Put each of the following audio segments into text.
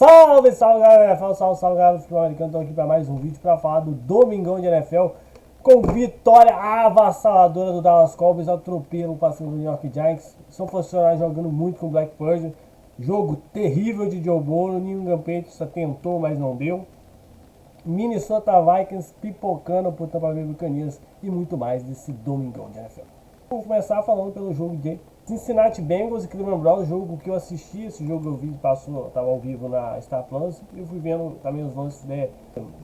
Salve, salve galera, salve galera do futebol americano. Estou aqui para mais um vídeo para falar do Domingão de NFL com vitória avassaladora do Dallas Cowboys, atropelo para cima do New York Giants. São profissionais jogando muito com o Black Purge. Jogo terrível de Joe Burrow, New England Patriots tentou, mas não deu. Minnesota Vikings pipocando por Tampa Bay Buccaneers e muito mais desse Domingão de NFL. Vamos começar falando pelo jogo de Cincinnati Bengals e Cleveland Browns, jogo que eu assisti, esse jogo eu vi, estava ao vivo na Star Plus, e eu fui vendo também os lances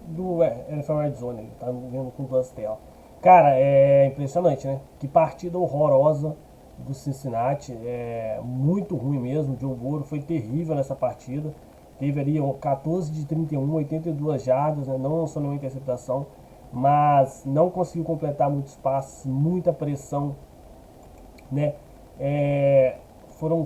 do NFL Red Zone, tá vendo com duas telas. Cara, é impressionante, né? Que partida horrorosa do Cincinnati, é muito ruim mesmo. O Joe Burrow foi terrível nessa partida, teve ali 14 de 31, 82 jardas, né? Não lançou nenhuma interceptação, mas não conseguiu completar muitos passes, muita pressão, né? Foram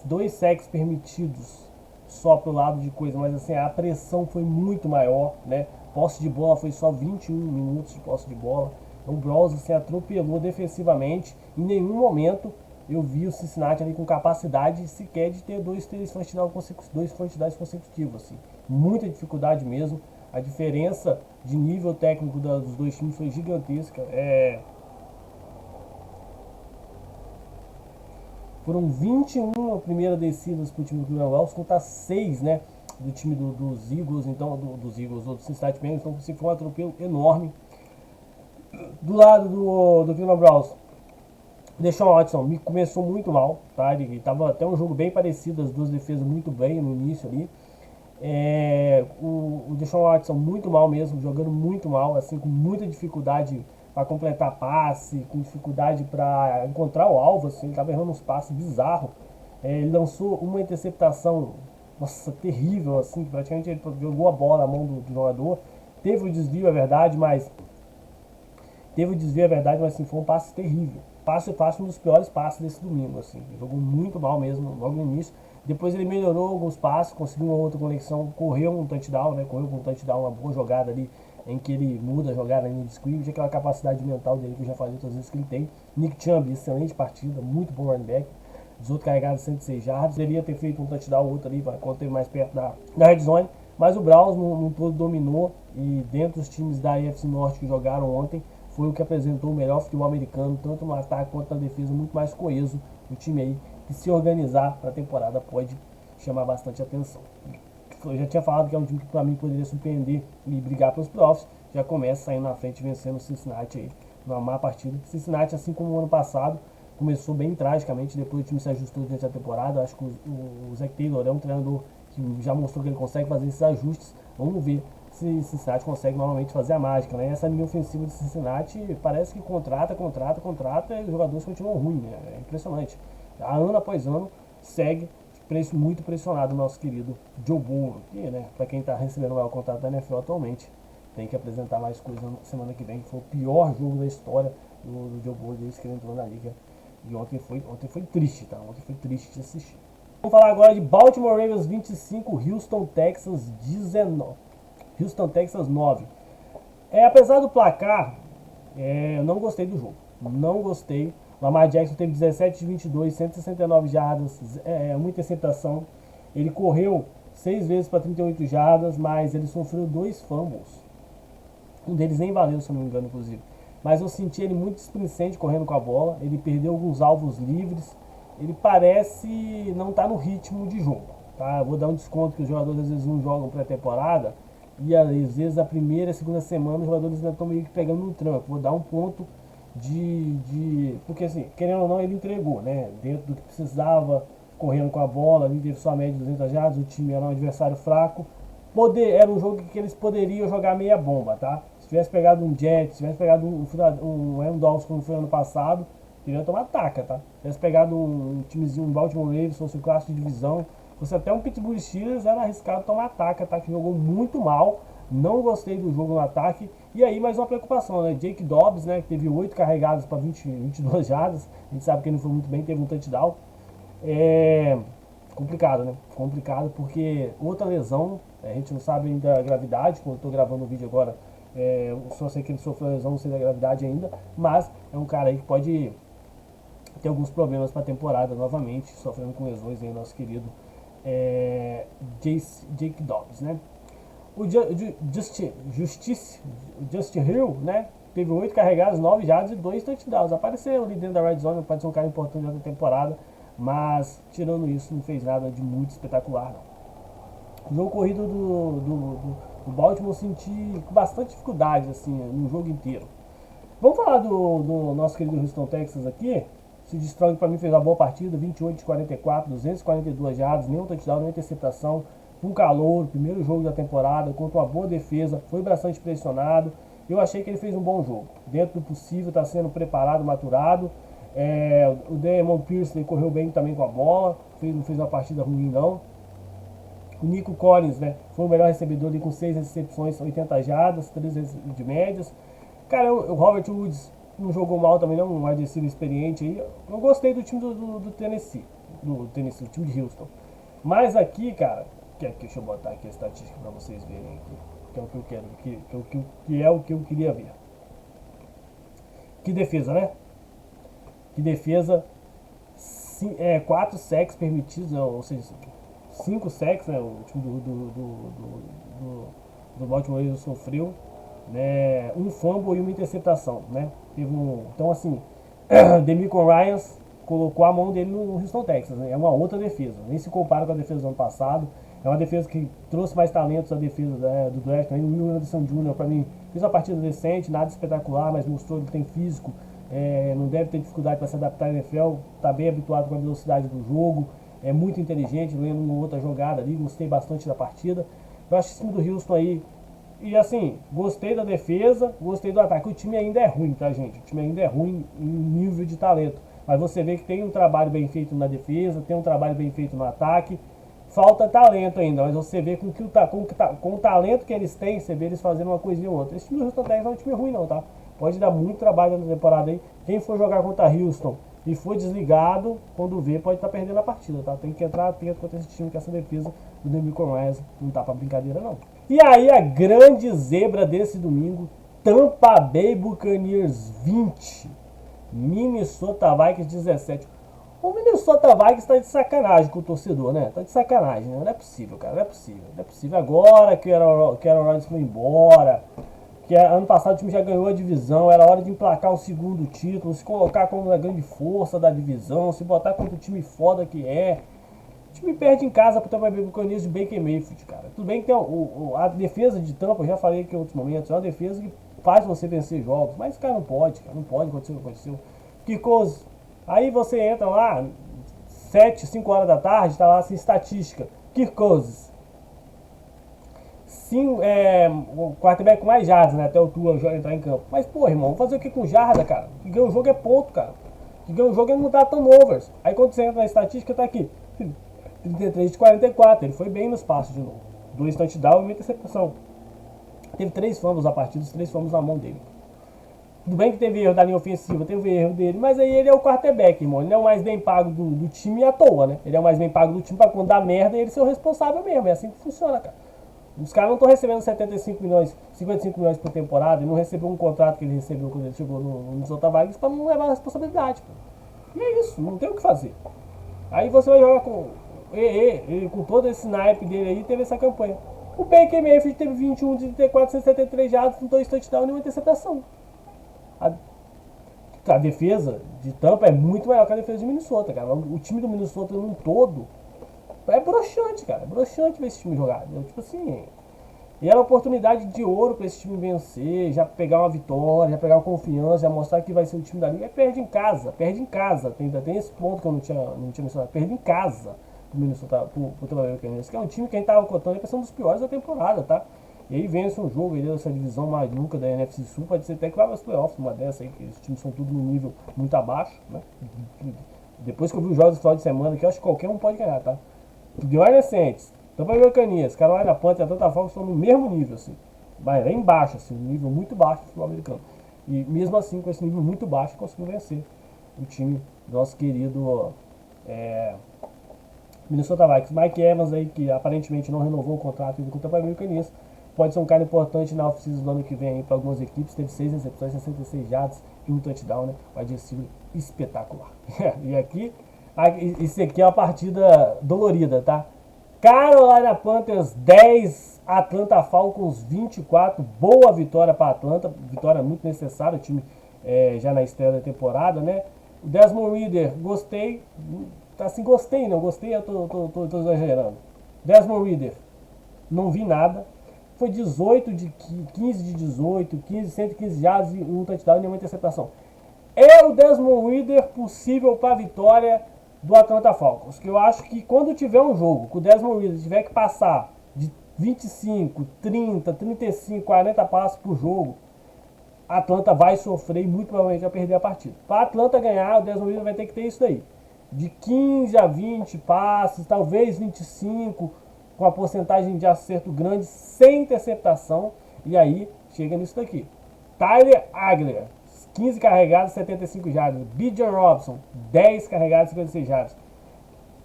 2 sacks permitidos só pro lado de coisa, mas assim, a pressão foi muito maior, né? Posse de bola foi só 21 minutos de posse de bola. O Browns assim, atropelou defensivamente. Em nenhum momento eu vi o Cincinnati ali com capacidade sequer de ter dois touchdowns consecutivos, assim. Muita dificuldade mesmo. A diferença de nível técnico dos dois times foi gigantesca. Foram 21 primeiras descidas para o time do Cleveland Browns contra 6, né, do time dos Eagles, então dos Eagles ou do Cincinnati Bengals. Então foi um atropelo enorme. Do lado do Cleveland Browns, Deshaun Watson começou muito mal, tá? Ele tava até um jogo bem parecido, as duas defesas muito bem no início ali. O Deshaun Watson muito mal mesmo, jogando muito mal, assim, com muita dificuldade para completar passe, com dificuldade para encontrar o alvo, assim, ele estava errando uns passes bizarros. Ele lançou uma interceptação, nossa, terrível, assim, praticamente ele jogou a bola na mão do jogador. Teve o desvio, é verdade, mas assim, foi um passe terrível. Um dos piores passes desse domingo, assim. Ele jogou muito mal mesmo, logo no início. Depois ele melhorou alguns passes, conseguiu uma outra conexão, correu um touchdown, né? Correu com um touchdown, uma boa jogada ali, em que ele muda a jogada de scrimmage, aquela capacidade mental dele que eu já falei outras vezes que ele tem. Nick Chubb, excelente partida, muito bom running back. 18 carregados, 106 jardas. Deveria ter feito um touchdown ou outro ali, quando teve mais perto da red zone. Mas o Browns no todo dominou, e dentro dos times da AFC Norte que jogaram ontem, foi o que apresentou o melhor futebol americano, tanto no ataque quanto na defesa, muito mais coeso. O time aí, que se organizar para a temporada, pode chamar bastante atenção. Eu já tinha falado que é um time que para mim poderia surpreender e brigar pelos playoffs. Já começa saindo na frente, vencendo o Cincinnati aí, numa má partida. Cincinnati, assim como o ano passado, começou bem tragicamente, depois o time se ajustou durante a temporada. Acho que o Zac Taylor é um treinador que já mostrou que ele consegue fazer esses ajustes. Vamos ver se Cincinnati consegue novamente fazer a mágica, né? Essa linha ofensiva de Cincinnati parece que contrata e os jogadores continuam ruins, né? É impressionante. Ano após ano segue muito pressionado o nosso querido Joe Burrow, que, né, para quem está recebendo o maior contrato da NFL atualmente, tem que apresentar mais coisa na semana que vem, que foi o pior jogo da história do Joe Burrow desde que ele entrou na liga. E ontem foi triste, tá? Ontem foi triste de assistir. Vamos falar agora de Baltimore Ravens 25, Houston Texans 19. Houston Texans 9. Apesar do placar, eu não gostei do jogo. Não gostei. Lamar Jackson teve 17 de 22, 169 jardas, uma interceptação. Ele correu 6 vezes para 38 jardas, mas ele sofreu 2 fumbles. Um deles nem valeu, se eu não me engano, inclusive. Mas eu senti ele muito displicente correndo com a bola. Ele perdeu alguns alvos livres. Ele parece não estar no ritmo de jogo. Tá? Eu vou dar um desconto que os jogadores às vezes não jogam pré-temporada. E às vezes a primeira e a segunda semana os jogadores ainda estão meio que pegando um tranco. Vou dar um ponto porque assim, querendo ou não, ele entregou, né? Dentro do que precisava, correndo com a bola, ali teve sua média de 200 jardas, o time era um adversário fraco. Era um jogo que eles poderiam jogar meia bomba, tá? Se tivesse pegado um Jets, se tivesse pegado um Aaron Donald como foi ano passado, teria tomado taca, tá? Se tivesse pegado um timezinho, um Baltimore Ravens, fosse um clássico de divisão, fosse até um Pittsburgh Steelers, era arriscado tomar taca, tá? Que jogou muito mal. Não gostei do jogo no ataque. E aí mais uma preocupação, né? Jake Dobbs, né, que teve 8 carregados para 22 jardas. A gente sabe que ele não foi muito bem, teve um touchdown. Complicado, né? Complicado porque outra lesão, a gente não sabe ainda a gravidade, quando eu tô gravando o vídeo agora, só sei que ele sofreu lesão, não sei da gravidade ainda, mas é um cara aí que pode ter alguns problemas para a temporada novamente, sofrendo com lesões aí, nosso querido Jake Dobbs, né? O Justin Hill, né? Teve 8 carregadas, 9 jardas e 2 touchdowns. Apareceu ali dentro da red zone, pode ser um cara importante na temporada, mas tirando isso, não fez nada de muito espetacular, não. O jogo corrido do Baltimore eu senti com bastante dificuldade, assim, no jogo inteiro. Vamos falar do nosso querido Houston Texans aqui. Se Stroud para mim fez uma boa partida, 28 de 44, 242 jardas, nenhum touchdown, nenhuma interceptação. Um calor, primeiro jogo da temporada, contra uma boa defesa, foi bastante pressionado. Eu achei que ele fez um bom jogo. Dentro do possível, está sendo preparado, maturado. O Damon Pierce correu bem também com a bola, não fez uma partida ruim não. O Nico Collins, né, foi o melhor recebedor ali com 6 recepções, 80 jardas, 3 de médias. Cara, o Robert Woods não jogou mal também, não, um wide receiver experiente aí. Eu gostei do time do Tennessee, do time de Houston. Mas aqui, cara, deixa eu botar aqui a estatística para vocês verem aqui, que é o que eu quero, que é o que eu queria ver. Que defesa, né? Que defesa, 4 sacks permitidos, ou seja, 5 sacks, né? O time do Baltimore Ravens sofreu, né? Um fumble e uma interceptação, né? Então assim, DeMeco Ryans colocou a mão dele no Houston Texans, né? É uma outra defesa, nem se compara com a defesa do ano passado. É uma defesa que trouxe mais talentos à defesa do draft. O Will Anderson Jr. para mim fez uma partida decente, nada espetacular, mas mostrou que tem físico, não deve ter dificuldade para se adaptar à NFL, está bem habituado com a velocidade do jogo, é muito inteligente, lendo uma outra jogada ali, gostei bastante da partida. Eu acho que esse time do Houston aí, e assim, gostei da defesa, gostei do ataque. O time ainda é ruim, tá, gente? O time ainda é ruim em nível de talento, mas você vê que tem um trabalho bem feito na defesa, tem um trabalho bem feito no ataque. Falta talento ainda, mas você vê com o talento que eles têm, você vê eles fazendo uma coisinha ou outra. Esse time do Houston Texans não é um time ruim não, tá? Pode dar muito trabalho na temporada aí. Quem for jogar contra Houston e for desligado, quando vê, pode estar perdendo a partida, tá? Tem que entrar atento contra esse time, que essa defesa do DeMeco Ryans não tá pra brincadeira não. E aí a grande zebra desse domingo, Tampa Bay Buccaneers 20, Minnesota Vikings 17. O Minnesota Vikings está de sacanagem com o torcedor, né? Tá de sacanagem, né? Não é possível, cara. Não é possível. Não é possível agora que o Aaron Rodgers foi embora. Que ano passado o time já ganhou a divisão. Era hora de emplacar o segundo título. Se colocar como a grande força da divisão. Se botar contra o time foda que é. O time perde em casa pro Tampa Bay Buccaneers de Baker Mayfield, cara. Tudo bem que tem a defesa de Tampa, eu já falei aqui em outros momentos. É uma defesa que faz você vencer jogos. Mas, cara, não pode, cara. Não pode acontecer o que aconteceu. Que coisa. Aí você entra lá, 7, 5 horas da tarde, tá lá assim, estatística. Kirk Cousins. O quarterback com mais jardas, né? Até o Tua entrar em campo. Mas, pô, irmão, vamos fazer o que com jarda, cara? Que ganha o jogo é ponto, cara. Que ganha o jogo é não dar turnovers. Aí quando você entra na estatística, tá aqui. 33 de 44. Ele foi bem nos passos de novo. 2 touchdowns e uma interceptação. Teve 3 fumbles a partida, os 3 fumbles na mão dele. Tudo bem que teve erro da linha ofensiva, teve erro dele, mas aí ele é o quarterback, irmão. Ele é o mais bem pago do time à toa, né? Ele é o mais bem pago do time pra quando dá merda ele ser o responsável mesmo. É assim que funciona, cara. Os caras não estão recebendo 75 milhões, 55 milhões por temporada e não recebeu um contrato que ele recebeu quando ele chegou no Minnesota Vikings pra não levar a responsabilidade, pô. E é isso, não tem o que fazer. Aí você vai jogar com todo esse naipe dele aí, teve essa campanha. O Baker Mayfield teve 21 de 34, 173 jardas, com 2 touchdowns e uma interceptação. A defesa de Tampa é muito maior que a defesa de Minnesota, cara. O time do Minnesota num todo é broxante, cara. É broxante ver esse time jogar. Tipo assim, e era uma oportunidade de ouro para esse time vencer, já pegar uma vitória, já pegar uma confiança, já mostrar que vai ser o time da liga. É perde em casa, perde em casa. Ainda tem esse ponto que eu não tinha mencionado. Perde em casa pro Minnesota, pro Tampa Bay Buccaneers, que é um time que a gente tava cotando para ser um dos piores da temporada, tá? E aí vence um jogo aí dessa divisão maluca da NFC Sul, pode ser até que vai para os playoffs, uma dessa aí, que os times são tudo num nível muito abaixo, né? Depois que eu vi os jogos do final de semana, que eu acho que qualquer um pode ganhar, tá? New Orleans Saints, Tampa Bay Buccaneers, Carolina Panthers e Atlanta Falcons estão no mesmo nível, assim. Vai lá embaixo, assim, um nível muito baixo do futebol americano. E mesmo assim, com esse nível muito baixo, conseguiu vencer o time do nosso querido Minnesota Vikings. Mike Evans aí, que aparentemente não renovou o contrato com o Tampa Bay Buccaneers, pode ser um cara importante na off-season do ano que vem para algumas equipes. Teve 6 recepções, 66 jardas e um touchdown, né? Vai de estilo espetacular. E aqui, isso aqui é uma partida dolorida, tá? Carolina Panthers 10, Atlanta Falcons 24. Boa vitória para Atlanta, vitória muito necessária, o time já na estreia da temporada, né? O Desmond Ridder, gostei. Assim, gostei, não gostei, eu tô exagerando. Desmond Ridder, não vi nada. Foi 18 de 15 de 18, 115 jardas e um touchdown e nenhuma interceptação. É o Desmond Ridder possível para a vitória do Atlanta Falcons. Que eu acho que quando tiver um jogo que o Desmond Ridder tiver que passar de 25, 30, 35, 40 passos por jogo, a Atlanta vai sofrer e muito provavelmente vai perder a partida. Para a Atlanta ganhar, o Desmond Ridder vai ter que ter isso daí. De 15 a 20 passes, talvez 25, com a porcentagem de acerto grande, sem interceptação. E aí, chega nisso daqui. Tyler Agler, 15 carregados, 75 jardas. Bijan Robson, 10 carregados, 56 jardas.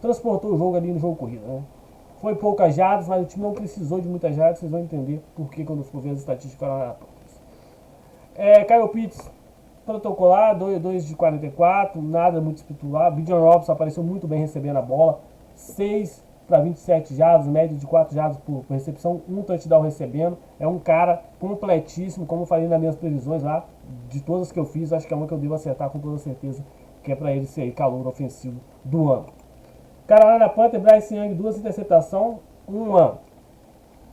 Transportou o jogo ali no jogo corrido, né? Foi poucas jardas, mas o time não precisou de muitas jardas. Vocês vão entender por que quando for ver as estatísticas lá. Kyle Pitts, protocolar, 2 de 44, nada muito espetacular. Bijan Robson apareceu muito bem recebendo a bola. 6 para 27 jardas, média de 4 jardas por recepção, um touchdown recebendo. É um cara completíssimo, como eu falei nas minhas previsões lá, de todas que eu fiz, acho que é uma que eu devo acertar com toda certeza, que é para ele ser calor ofensivo do ano. Carolina Panther, Bryce Young, 2 interceptações, uma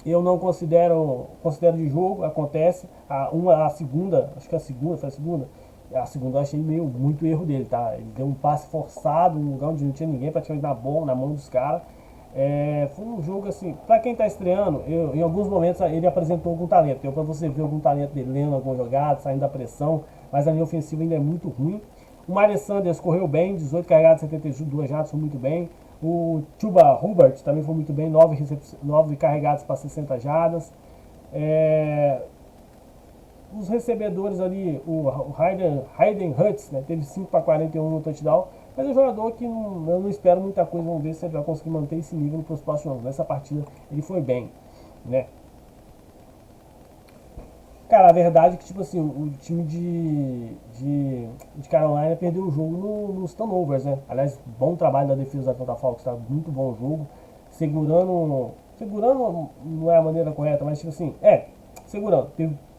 eu não considero de jogo, acontece. A segunda, acho que a segunda, foi a segunda. A segunda eu achei muito erro dele, tá? Ele deu um passe forçado, num lugar onde não tinha ninguém, praticamente na mão dos caras. Foi um jogo assim, pra quem tá estreando, em alguns momentos ele apresentou algum talento. Deu pra você ver algum talento dele lendo alguma jogada, saindo da pressão, mas a linha ofensiva ainda é muito ruim. O Miles Sanders correu bem, 18 carregadas, 72 jardas, foi muito bem. O Chuba Hubbard também foi muito bem, 9 carregados para 60 jardas. Os recebedores ali, o Hayden Hurts, né, teve 5 para 41 no touchdown, mas é um jogador que eu não espero muita coisa, vamos ver se ele vai conseguir manter esse nível nos próximos anos. Nessa partida ele foi bem, né? Cara, a verdade é que, tipo assim, o time de Carolina perdeu o jogo nos turnovers, né? Aliás, bom trabalho da defesa da Atlanta Falcons, tá? Muito bom jogo. Segurando não é a maneira correta, mas tipo assim, segurando.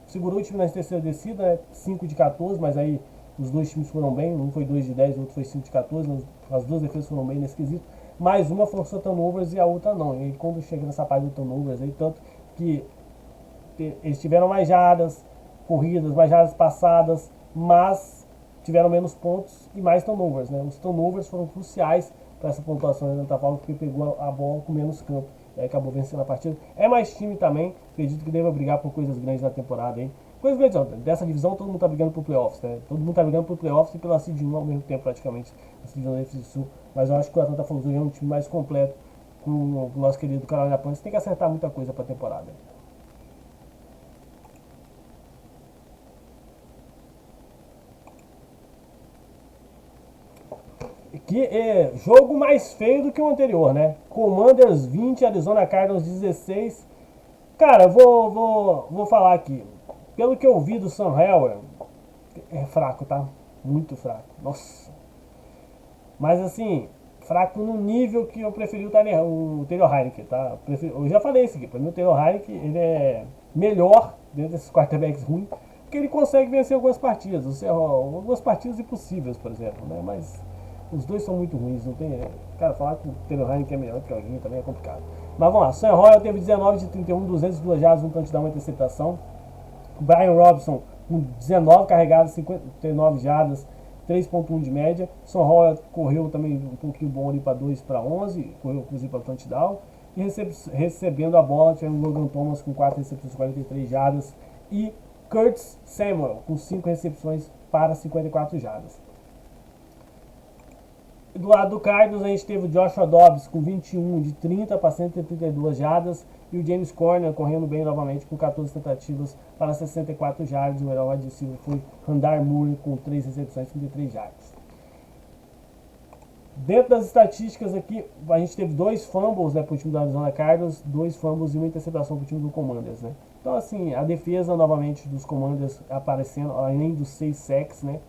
Segurou o time na terceira descida, né? 5 de 14, mas aí os dois times foram bem. Um foi 2 de 10, o outro foi 5 de 14. As duas defesas foram bem nesse quesito. Mas uma forçou turnovers e a outra não. E aí, quando chega nessa parte do turnovers, aí, tanto que eles tiveram mais jardas corridas, mais jardas passadas, mas tiveram menos pontos e mais turnovers, né? Os turnovers foram cruciais para essa pontuação da Atlanta Falcons, porque pegou a bola com menos campo e aí acabou vencendo a partida. É mais time também, acredito que deva brigar por coisas grandes na temporada, hein? Coisas grandes, ó, dessa divisão todo mundo tá brigando por playoffs, né? Todo mundo tá brigando por playoffs e pela Seed 1 ao mesmo tempo, praticamente, a divisão da NFC Sul. Mas eu acho que o Atlanta Falcons é um time mais completo com o nosso querido Carolina Panthers. Tem que acertar muita coisa para a temporada. Que é jogo mais feio do que o anterior, né? Commanders 20, Arizona Cardinals 16. Cara, vou falar aqui. Pelo que eu vi do Sam Howell, é fraco, tá? Muito fraco. Nossa. Mas assim, fraco no nível que eu preferi o Taylor Heinicke, tá? Eu já falei isso aqui. Pra mim o Taylor Heinicke, ele é melhor dentro desses quarterbacks ruins, porque ele consegue vencer algumas partidas. Algumas partidas impossíveis, por exemplo, né? Mas os dois são muito ruins, não tem. Cara, falar que o Taylor Heinicke é melhor que alguém também é complicado. Mas vamos lá, Sam Howell teve 19 de 31, 202 jardas, um touchdown, uma interceptação. Brian Robinson com 19 carregadas, 59 jardas, 3.1 de média. Sam Howell correu também um pouquinho bom ali para 2 para 11, correu inclusive para touchdown. E recebendo a bola, tivemos Logan Thomas com 4 recepções, 43 jardas. E Curtis Samuel com 5 recepções para 54 jardas. Do lado do Cardinals, a gente teve o Joshua Dobbs com 21 de 30 para 132 jardas e o James Conner correndo bem novamente com 14 tentativas para 64 jardas. O melhor wide receiver foi Randar Moore com 3 recepções e 33 jardas. Dentro das estatísticas aqui, a gente teve 2 fumbles, né, para o time da Arizona Cardinals, 2 fumbles e uma interceptação para o time do Commanders, né? Então assim, a defesa novamente dos Commanders aparecendo, além dos 6 sacks, né?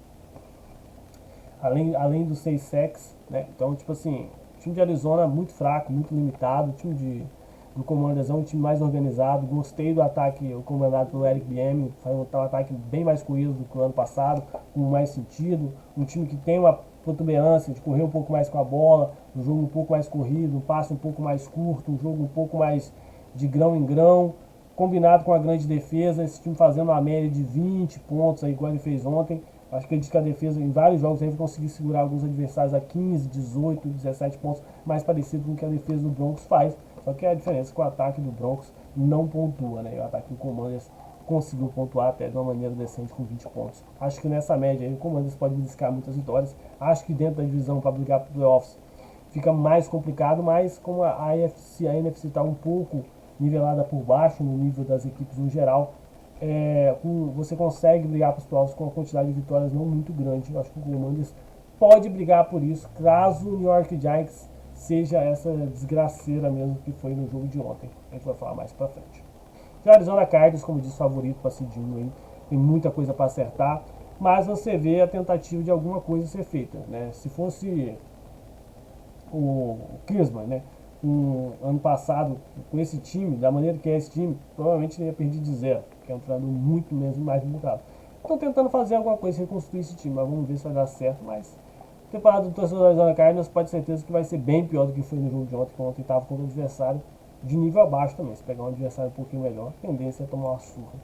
Além dos 6 sacks, né? Então, tipo assim, time de Arizona muito fraco, muito limitado. O time do Commanders é um time mais organizado. Gostei do ataque comandado pelo Eric Bieniemy, faz um ataque bem mais coeso do que o ano passado, com mais sentido. Um time que tem uma protuberância de correr um pouco mais com a bola, um jogo um pouco mais corrido, um passe um pouco mais curto, um jogo um pouco mais de grão em grão, combinado com a grande defesa. Esse time fazendo uma média de 20 pontos, aí, igual ele fez ontem. Acho que a defesa em vários jogos vai conseguir segurar alguns adversários a 15, 18, 17 pontos, mais parecido com o que a defesa do Broncos faz. Só que a diferença é que o ataque do Broncos não pontua, né? O ataque do Commanders conseguiu pontuar até de uma maneira decente com 20 pontos. Acho que nessa média aí o Commanders pode buscar muitas vitórias. Acho que dentro da divisão para brigar para playoffs fica mais complicado, mas como a NFC está um pouco nivelada por baixo no nível das equipes no geral, você consegue brigar para os playoffs com uma quantidade de vitórias não muito grande. Eu acho que o Commanders pode brigar por isso, caso o New York Giants seja essa desgraceira mesmo que foi no jogo de ontem. A gente vai falar mais pra frente. Já Arizona Cardinals, como disse, favorito para Seed 1 aí, tem muita coisa para acertar, mas você vê a tentativa de alguma coisa ser feita, né? Se fosse o Klinsmann, né, ano passado, com esse time, da maneira que é esse time, provavelmente ele ia perder de 0, que é um treinador muito mesmo mais limitado. Estão tentando fazer alguma coisa, reconstruir esse time, mas vamos ver se vai dar certo. Mas a temporada do torcedor da Arizona Cardinals pode ter certeza que vai ser bem pior do que foi no jogo de ontem, que ontem estava contra um adversário de nível abaixo também. Se pegar um adversário um pouquinho melhor, a tendência é tomar uma surra.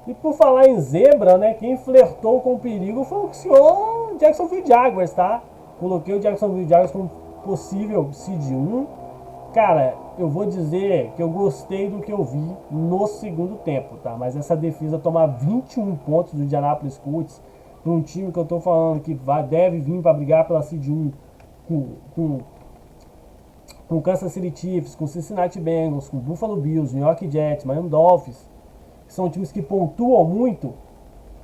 E por falar em zebra, né, quem flertou com o perigo foi o senhor Jacksonville Jaguars, tá? Coloquei o Jacksonville Jaguars como possível seed 1. Cara, eu vou dizer que eu gostei do que eu vi no segundo tempo, tá? Mas essa defesa tomar 21 pontos do Indianapolis Colts para um time que eu tô falando que deve vir para brigar pela seed 1 com o Kansas City Chiefs, com Cincinnati Bengals, com Buffalo Bills, New York Jets, Miami Dolphins, que são times que pontuam muito.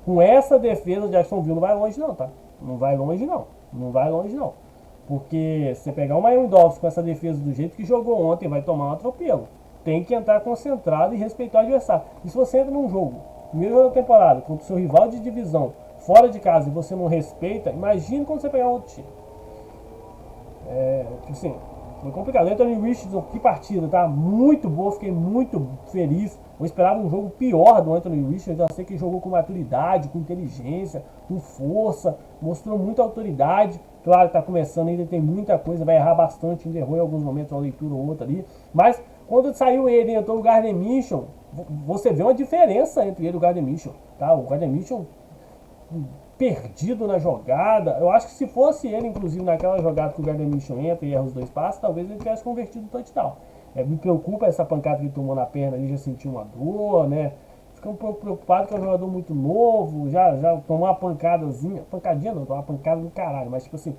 Com essa defesa, o Jacksonville não vai longe não, tá? Não vai longe não. Não vai longe não. Porque se você pegar o Miami Dolphins com essa defesa do jeito que jogou ontem, vai tomar um atropelo. Tem que entrar concentrado e respeitar o adversário. E se você entra num jogo, primeiro jogo da temporada, contra o seu rival de divisão, fora de casa, e você não respeita, imagina quando você pegar outro time. Assim, foi complicado. Anthony Richardson, que partida, tá? Muito boa, fiquei muito feliz. Eu esperava um jogo pior do Anthony Richardson. Eu sei que jogou com maturidade, com inteligência, com força, mostrou muita autoridade. Claro que tá começando, ainda tem muita coisa, vai errar bastante, ainda errou em alguns momentos uma leitura ou outra ali. Mas quando saiu ele e entrou o Gardner Minshew, você vê uma diferença entre ele e o Gardner Minshew, tá? O Gardner Minshew perdido na jogada. Eu acho que se fosse ele, inclusive, naquela jogada que o Gardner Minshew entra e erra os 2 passos, talvez ele tivesse convertido o touchdown. Me preocupa essa pancada que ele tomou na perna, ele já sentiu uma dor, né? Fica um pouco preocupado que é um jogador muito novo, já tomou uma pancadazinha, pancadinha não, tomou uma pancada do caralho, mas tipo assim,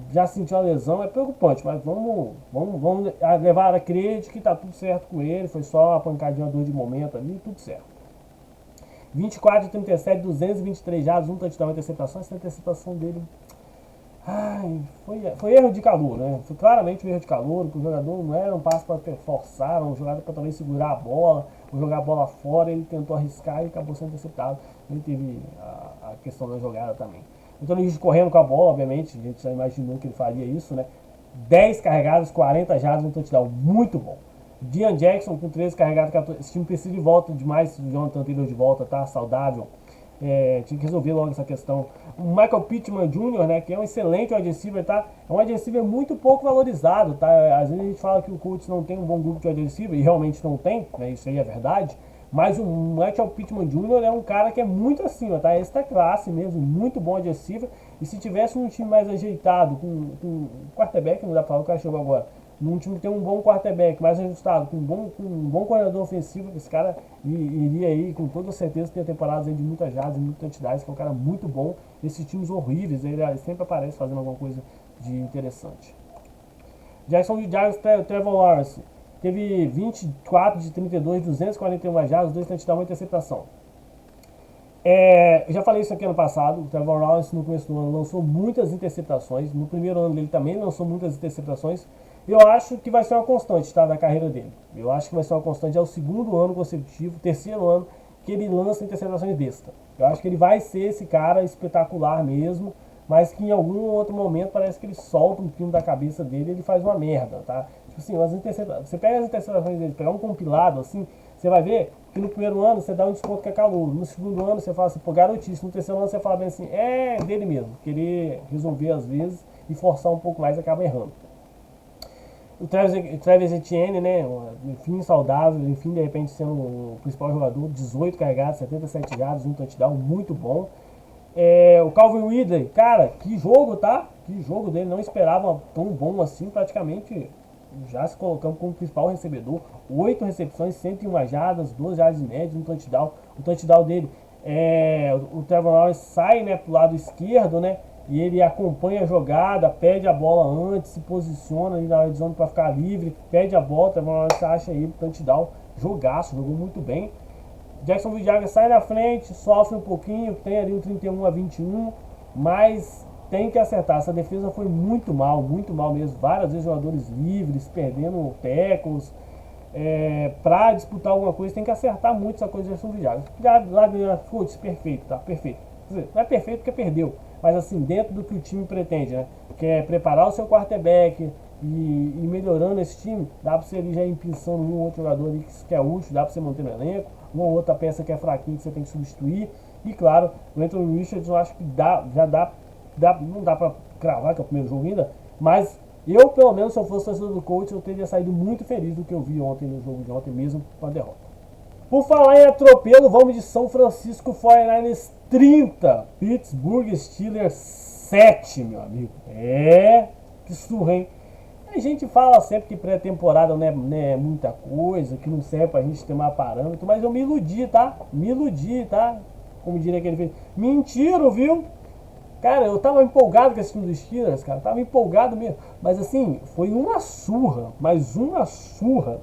já sentiu uma lesão, é preocupante, mas vamos levar a crer que tá tudo certo com ele, foi só uma pancadinha, uma dor de momento ali, tudo certo. 24 de 37, 223 jardas, um touchdown, uma interceptação. Essa interceptação dele, foi erro de calor, né? Foi claramente um erro de calor, que o jogador não era um passo para forçar, era um jogador para também segurar a bola, ou jogar a bola fora. Ele tentou arriscar e acabou sendo interceptado. Ele teve a questão da jogada também. Então ele correndo com a bola, obviamente, a gente já imaginou que ele faria isso, né? 10 carregadas, 40 jardas, um touchdown, muito bom. Dean Jackson com 13 carregados, 14. Esse time precisa de volta demais. O Jonathan Taylor de volta, tá? Saudável. Tinha que resolver logo essa questão. O Michael Pittman Jr., né? Que é um excelente wide receiver, tá? É um wide receiver muito pouco valorizado, tá? Às vezes a gente fala que o Colts não tem um bom grupo de wide receiver, e realmente não tem, né? Isso aí é verdade. Mas o Michael Pittman Jr. é um cara que é muito acima, tá? Esta classe mesmo, muito bom wide receiver. E se tivesse um time mais ajeitado, com quarterback, não dá pra falar, o cara chegou agora. Num time que tem um bom quarterback, mais ajustado, com um bom coordenador ofensivo, esse cara iria aí, com toda certeza, ter temporadas aí de muitas jardas e muitas entidades, que é um cara muito bom. Esses times horríveis, ele sempre aparece fazendo alguma coisa de interessante. Jacksonville Jaguars, Trevor Lawrence, teve 24 de 32, 241 jardas, 2 touchdowns, uma interceptação. Eu já falei isso aqui ano passado. O Trevor Lawrence no começo do ano lançou muitas interceptações. No primeiro ano dele também lançou muitas interceptações. Eu acho que vai ser uma constante, tá, da carreira dele. Eu acho que vai ser uma constante. É o segundo ano consecutivo, terceiro ano que ele lança interceptações besta. Eu acho que ele vai ser esse cara espetacular mesmo, mas que em algum outro momento parece que ele solta um pino da cabeça dele e ele faz uma merda, tá? Tipo assim, você pega as interceptações dele, pegar um compilado assim, você vai ver que no primeiro ano você dá um desconto que é calor, no segundo ano você fala assim, pô, garotice, no terceiro ano você fala bem assim, é dele mesmo, querer resolver às vezes e forçar um pouco mais acaba errando. O Travis Etienne, né, enfim, saudável, enfim, de repente sendo o principal jogador, 18 carregados, 77 jardas, um touchdown, muito bom. O Calvin Ridley, cara, que jogo, tá? Que jogo dele, não esperava tão bom assim, praticamente já se colocando como principal recebedor. 8 recepções, 101 jardas, 12 jardas de média, um touchdown. O touchdown dele, o Trevor Lawrence sai, né, pro lado esquerdo, né? E ele acompanha a jogada, pede a bola antes, se posiciona ali na zona para ficar livre, pede a bola, o Trevor Lawrence acha ele, touchdown, jogaço, jogou muito bem. Jacksonville Jaguars sai na frente, sofre um pouquinho, tem ali um 31-21, mas tem que acertar. Essa defesa foi muito mal mesmo. Várias vezes jogadores livres, perdendo tackles. Para disputar alguma coisa, tem que acertar muito essa coisa de Jacksonville Jaguars. Lá ficou perfeito, tá? Perfeito. Quer dizer, não é perfeito porque perdeu, mas assim, dentro do que o time pretende, né? Que é preparar o seu quarterback e melhorando esse time, dá pra você ali já ir pensando um ou outro jogador ali que é útil, dá pra você manter no elenco, uma ou outra peça que é fraquinha que você tem que substituir. E claro, o Anthony Richards eu acho que não dá pra cravar que é o primeiro jogo ainda, mas eu, pelo menos, se eu fosse torcedor do coach, eu teria saído muito feliz do que eu vi ontem no jogo de ontem, mesmo com a derrota. Por falar em atropelo, vamos de São Francisco 49ers 30, Pittsburgh Steelers 7, meu amigo. Que surra, hein? A gente fala sempre que pré-temporada não é muita coisa, que não serve pra gente ter mais parâmetro, mas eu me iludi, tá? Como diria aquele filho. Mentira, viu? Cara, eu tava empolgado com esse time dos Steelers, cara. Tava empolgado mesmo. Mas assim, foi uma surra. Mais uma surra.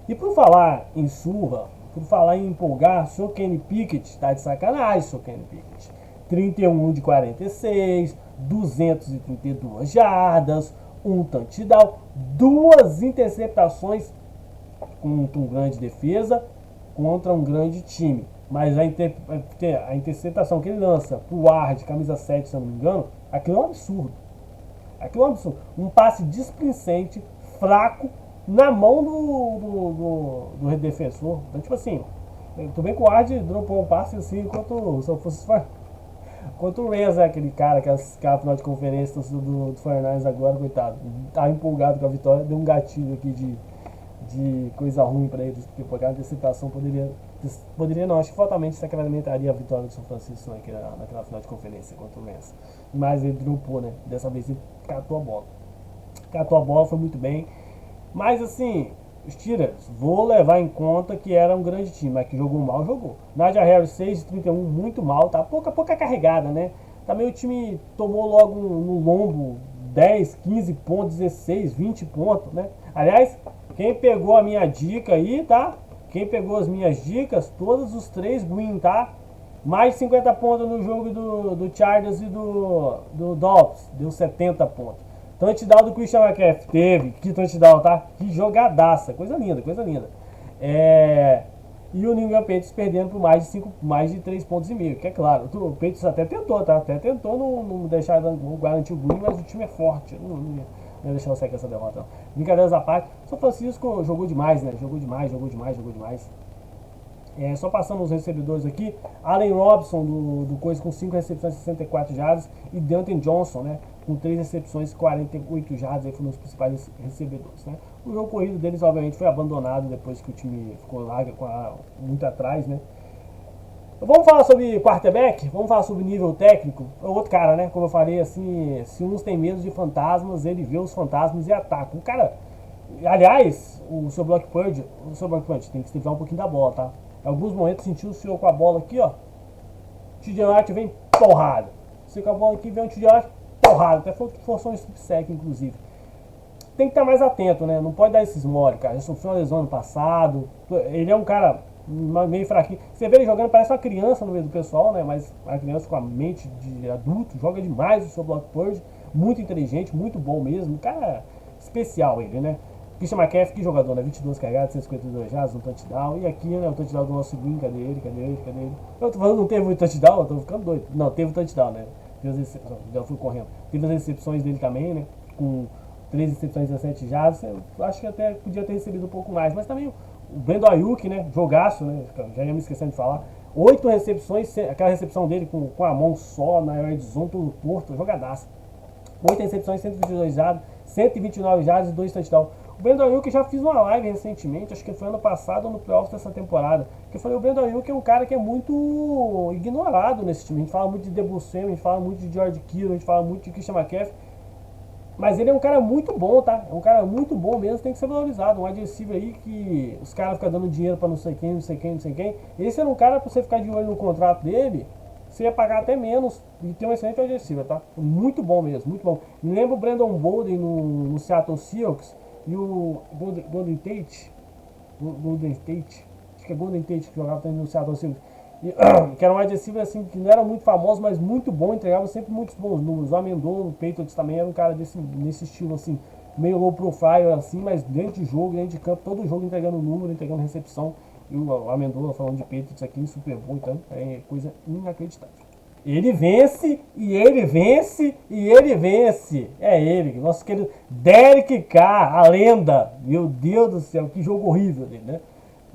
E por falar em surra, por falar em empolgar, seu Kenny Pickett tá de sacanagem, seu Kenny Pickett. 31 de 46, 232 jardas, um touchdown, 2 interceptações contra um grande defesa, contra um grande time. Mas a interceptação que ele lança pro Ward, camisa 7, se eu não me engano, aquilo é um absurdo. Aquilo é um absurdo. Um passe displicente, fraco, na mão do defensor. Então, tipo assim, tudo bem que o Ward dropou um passe assim, enquanto se eu fosse quanto o Reza, aquele cara que é final de conferência do Fernandes agora, coitado. Tá empolgado com a vitória, deu um gatilho aqui de coisa ruim pra eles, porque por causa da antecipação poderia não, acho que fatalmente sacramentaria a vitória do São Francisco naquela final de conferência contra o Reza. Mas ele dropou, né? Dessa vez ele catou a bola, foi muito bem. Mas assim, os Steelers, vou levar em conta que era um grande time, mas que jogou mal, jogou. Najee Harris 6 de 31, muito mal, tá? Pouca carregada, né? Também o time tomou logo no lombo 10, 15 pontos, 16, 20 pontos, né? Aliás, quem pegou a minha dica aí, tá? Quem pegou as minhas dicas, todos os 3 win, tá? Mais de 50 pontos no jogo do Chargers e do Dolphins, deu 70 pontos. Touchdown do Christian McCaffrey, teve, que touchdown, tá? Que jogadaça, coisa linda. E o New England Patriots perdendo por mais de 3,5 pontos, que é claro, o Patriots até tentou, tá? Até tentou não deixar, não garantir o green, mas o time é forte, não ia deixar eu sair com essa derrota, não. Brincadeiras à parte, São Francisco jogou demais, né? Jogou demais. Só passando os recebedores aqui, Allen Robinson do Coisa com 5 recepções, 64 jardas, e Deontay Johnson, né, com 3 recepções, 48 jardas, aí foram os principais recebedores, né. O jogo corrido deles, obviamente, foi abandonado depois que o time ficou lá muito atrás, né. Vamos falar sobre quarterback, vamos falar sobre nível técnico. É outro cara, né, como eu falei, assim, se uns têm medo de fantasmas, ele vê os fantasmas e ataca. O cara, aliás, o seu Block Purge tem que estudar um pouquinho da bola, tá. Em alguns momentos sentiu o senhor com a bola aqui, ó. TJ Watt vem porrada. Você com a bola aqui vem um TJ Watt porrada. Até forçou um strip sack, inclusive. Tem que estar mais atento, né? Não pode dar esses mole, cara. Ele sofreu uma lesão ano passado. Ele é um cara meio fraquinho. Você vê ele jogando, parece uma criança no meio do pessoal, né? Mas uma criança com a mente de adulto. Joga demais o seu Block Purge. Muito inteligente, muito bom mesmo. Um cara especial ele, né? Christian McCaffrey, que jogador, né? 22 carregadas, 152 jardas, um touchdown. E aqui, né, o touchdown do nosso Green, cadê ele? Eu tô falando, não teve muito touchdown, eu tô ficando doido. Não, teve o touchdown, né? Já fui correndo. Teve as recepções dele também, né? Com 3 recepções, 17 jardas. Eu acho que até podia ter recebido um pouco mais. Mas também o Brandon Ayuk, né? Jogaço, né? Já ia me esquecendo de falar. 8 recepções, aquela recepção dele com a mão só, na red zone, todo torto, jogadaço. 8 recepções, 122 jardas, 129 jardas e 2 touchdowns. O Brandon Ayuk, já fiz uma live recentemente, acho que foi ano passado ou no playoff dessa temporada, que eu falei, o Brandon Ayuk é um cara que é muito ignorado nesse time. A gente fala muito de Deebo Samuel, a gente fala muito de George Kittle, a gente fala muito de Christian McCaffrey, mas ele é um cara muito bom, tá? É um cara muito bom mesmo, tem que ser valorizado. Um wide receiver aí que os caras ficam dando dinheiro pra não sei quem, não sei quem, não sei quem. Esse era um cara pra você ficar de olho no contrato dele, você ia pagar até menos e ter um excelente wide receiver, tá? Muito bom mesmo, muito bom. Me lembro o Brandon Bolden no Seattle Seahawks e o Golden Tate, acho que é Golden Tate que jogava também no Seattle Seahawks. Que era um wide receiver assim, que não era muito famoso, mas muito bom, entregava sempre muitos bons números. O Amendola, o Patriots também era um cara nesse estilo assim, meio low profile assim, mas dentro de jogo, dentro de campo, todo jogo entregando número, entregando recepção. E o Amendola falando de Patriots aqui em Super Bowl, então é coisa inacreditável. Ele vence, e ele vence, e ele vence. É ele, nosso querido Derek Carr, a lenda. Meu Deus do céu, que jogo horrível dele, né?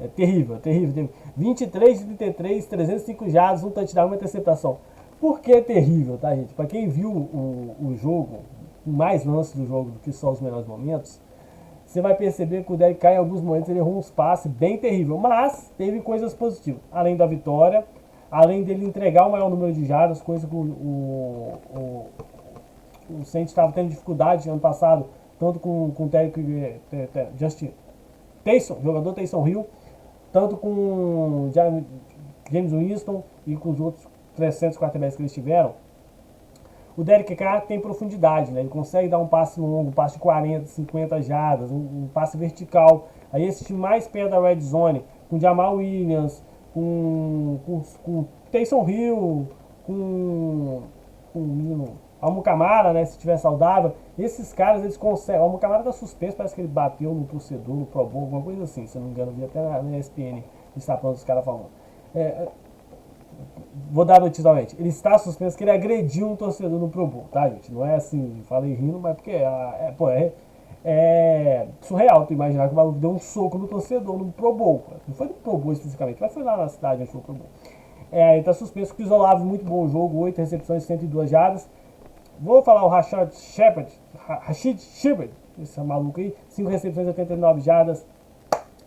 É terrível, terrível. 23 de 33, 305 jardas, um touchdown, uma interceptação. Por que terrível, tá, gente? Para quem viu o jogo, mais lances do jogo do que só os melhores momentos, você vai perceber que o Derek Carr, em alguns momentos, ele errou uns passes bem terrível, mas teve coisas positivas. Além da vitória, além dele entregar o maior número de jardas, coisa que o Saints estava tendo dificuldade ano passado, tanto com o Justin Taysom, jogador Taysom Hill, tanto com James Winston e com os outros 300 quarterbacks que eles tiveram. O Derek Carr tem profundidade, né? Ele consegue dar um passe longo, um passe de 40, 50 jardas, um passe vertical. Aí esse time mais perto da red zone, com Jamal Williams, com Taysom Hill, com o menino Almo Camara, né? Se estiver saudável, esses caras eles conseguem. O Almo Camara tá suspenso, parece que ele bateu no torcedor, no Pro Bowl, alguma coisa assim, se eu não me engano, vi até na ESPN, está falando os caras falando. Vou dar notícia novamente. Ele está suspenso que ele agrediu um torcedor no Pro Bowl, tá, gente? Não é assim, falei rindo, mas porque é surreal tu imaginar que o maluco deu um soco no torcedor no Pro Bowl. Não foi no Pro Bowl especificamente, mas foi lá na cidade onde foi o Pro Bowl. Ele está suspenso. Chris Olave, muito bom jogo, 8 recepções, 102 jardas. Vou falar o Rashid Shepard, esse maluco aí, 5 recepções, 89 jardas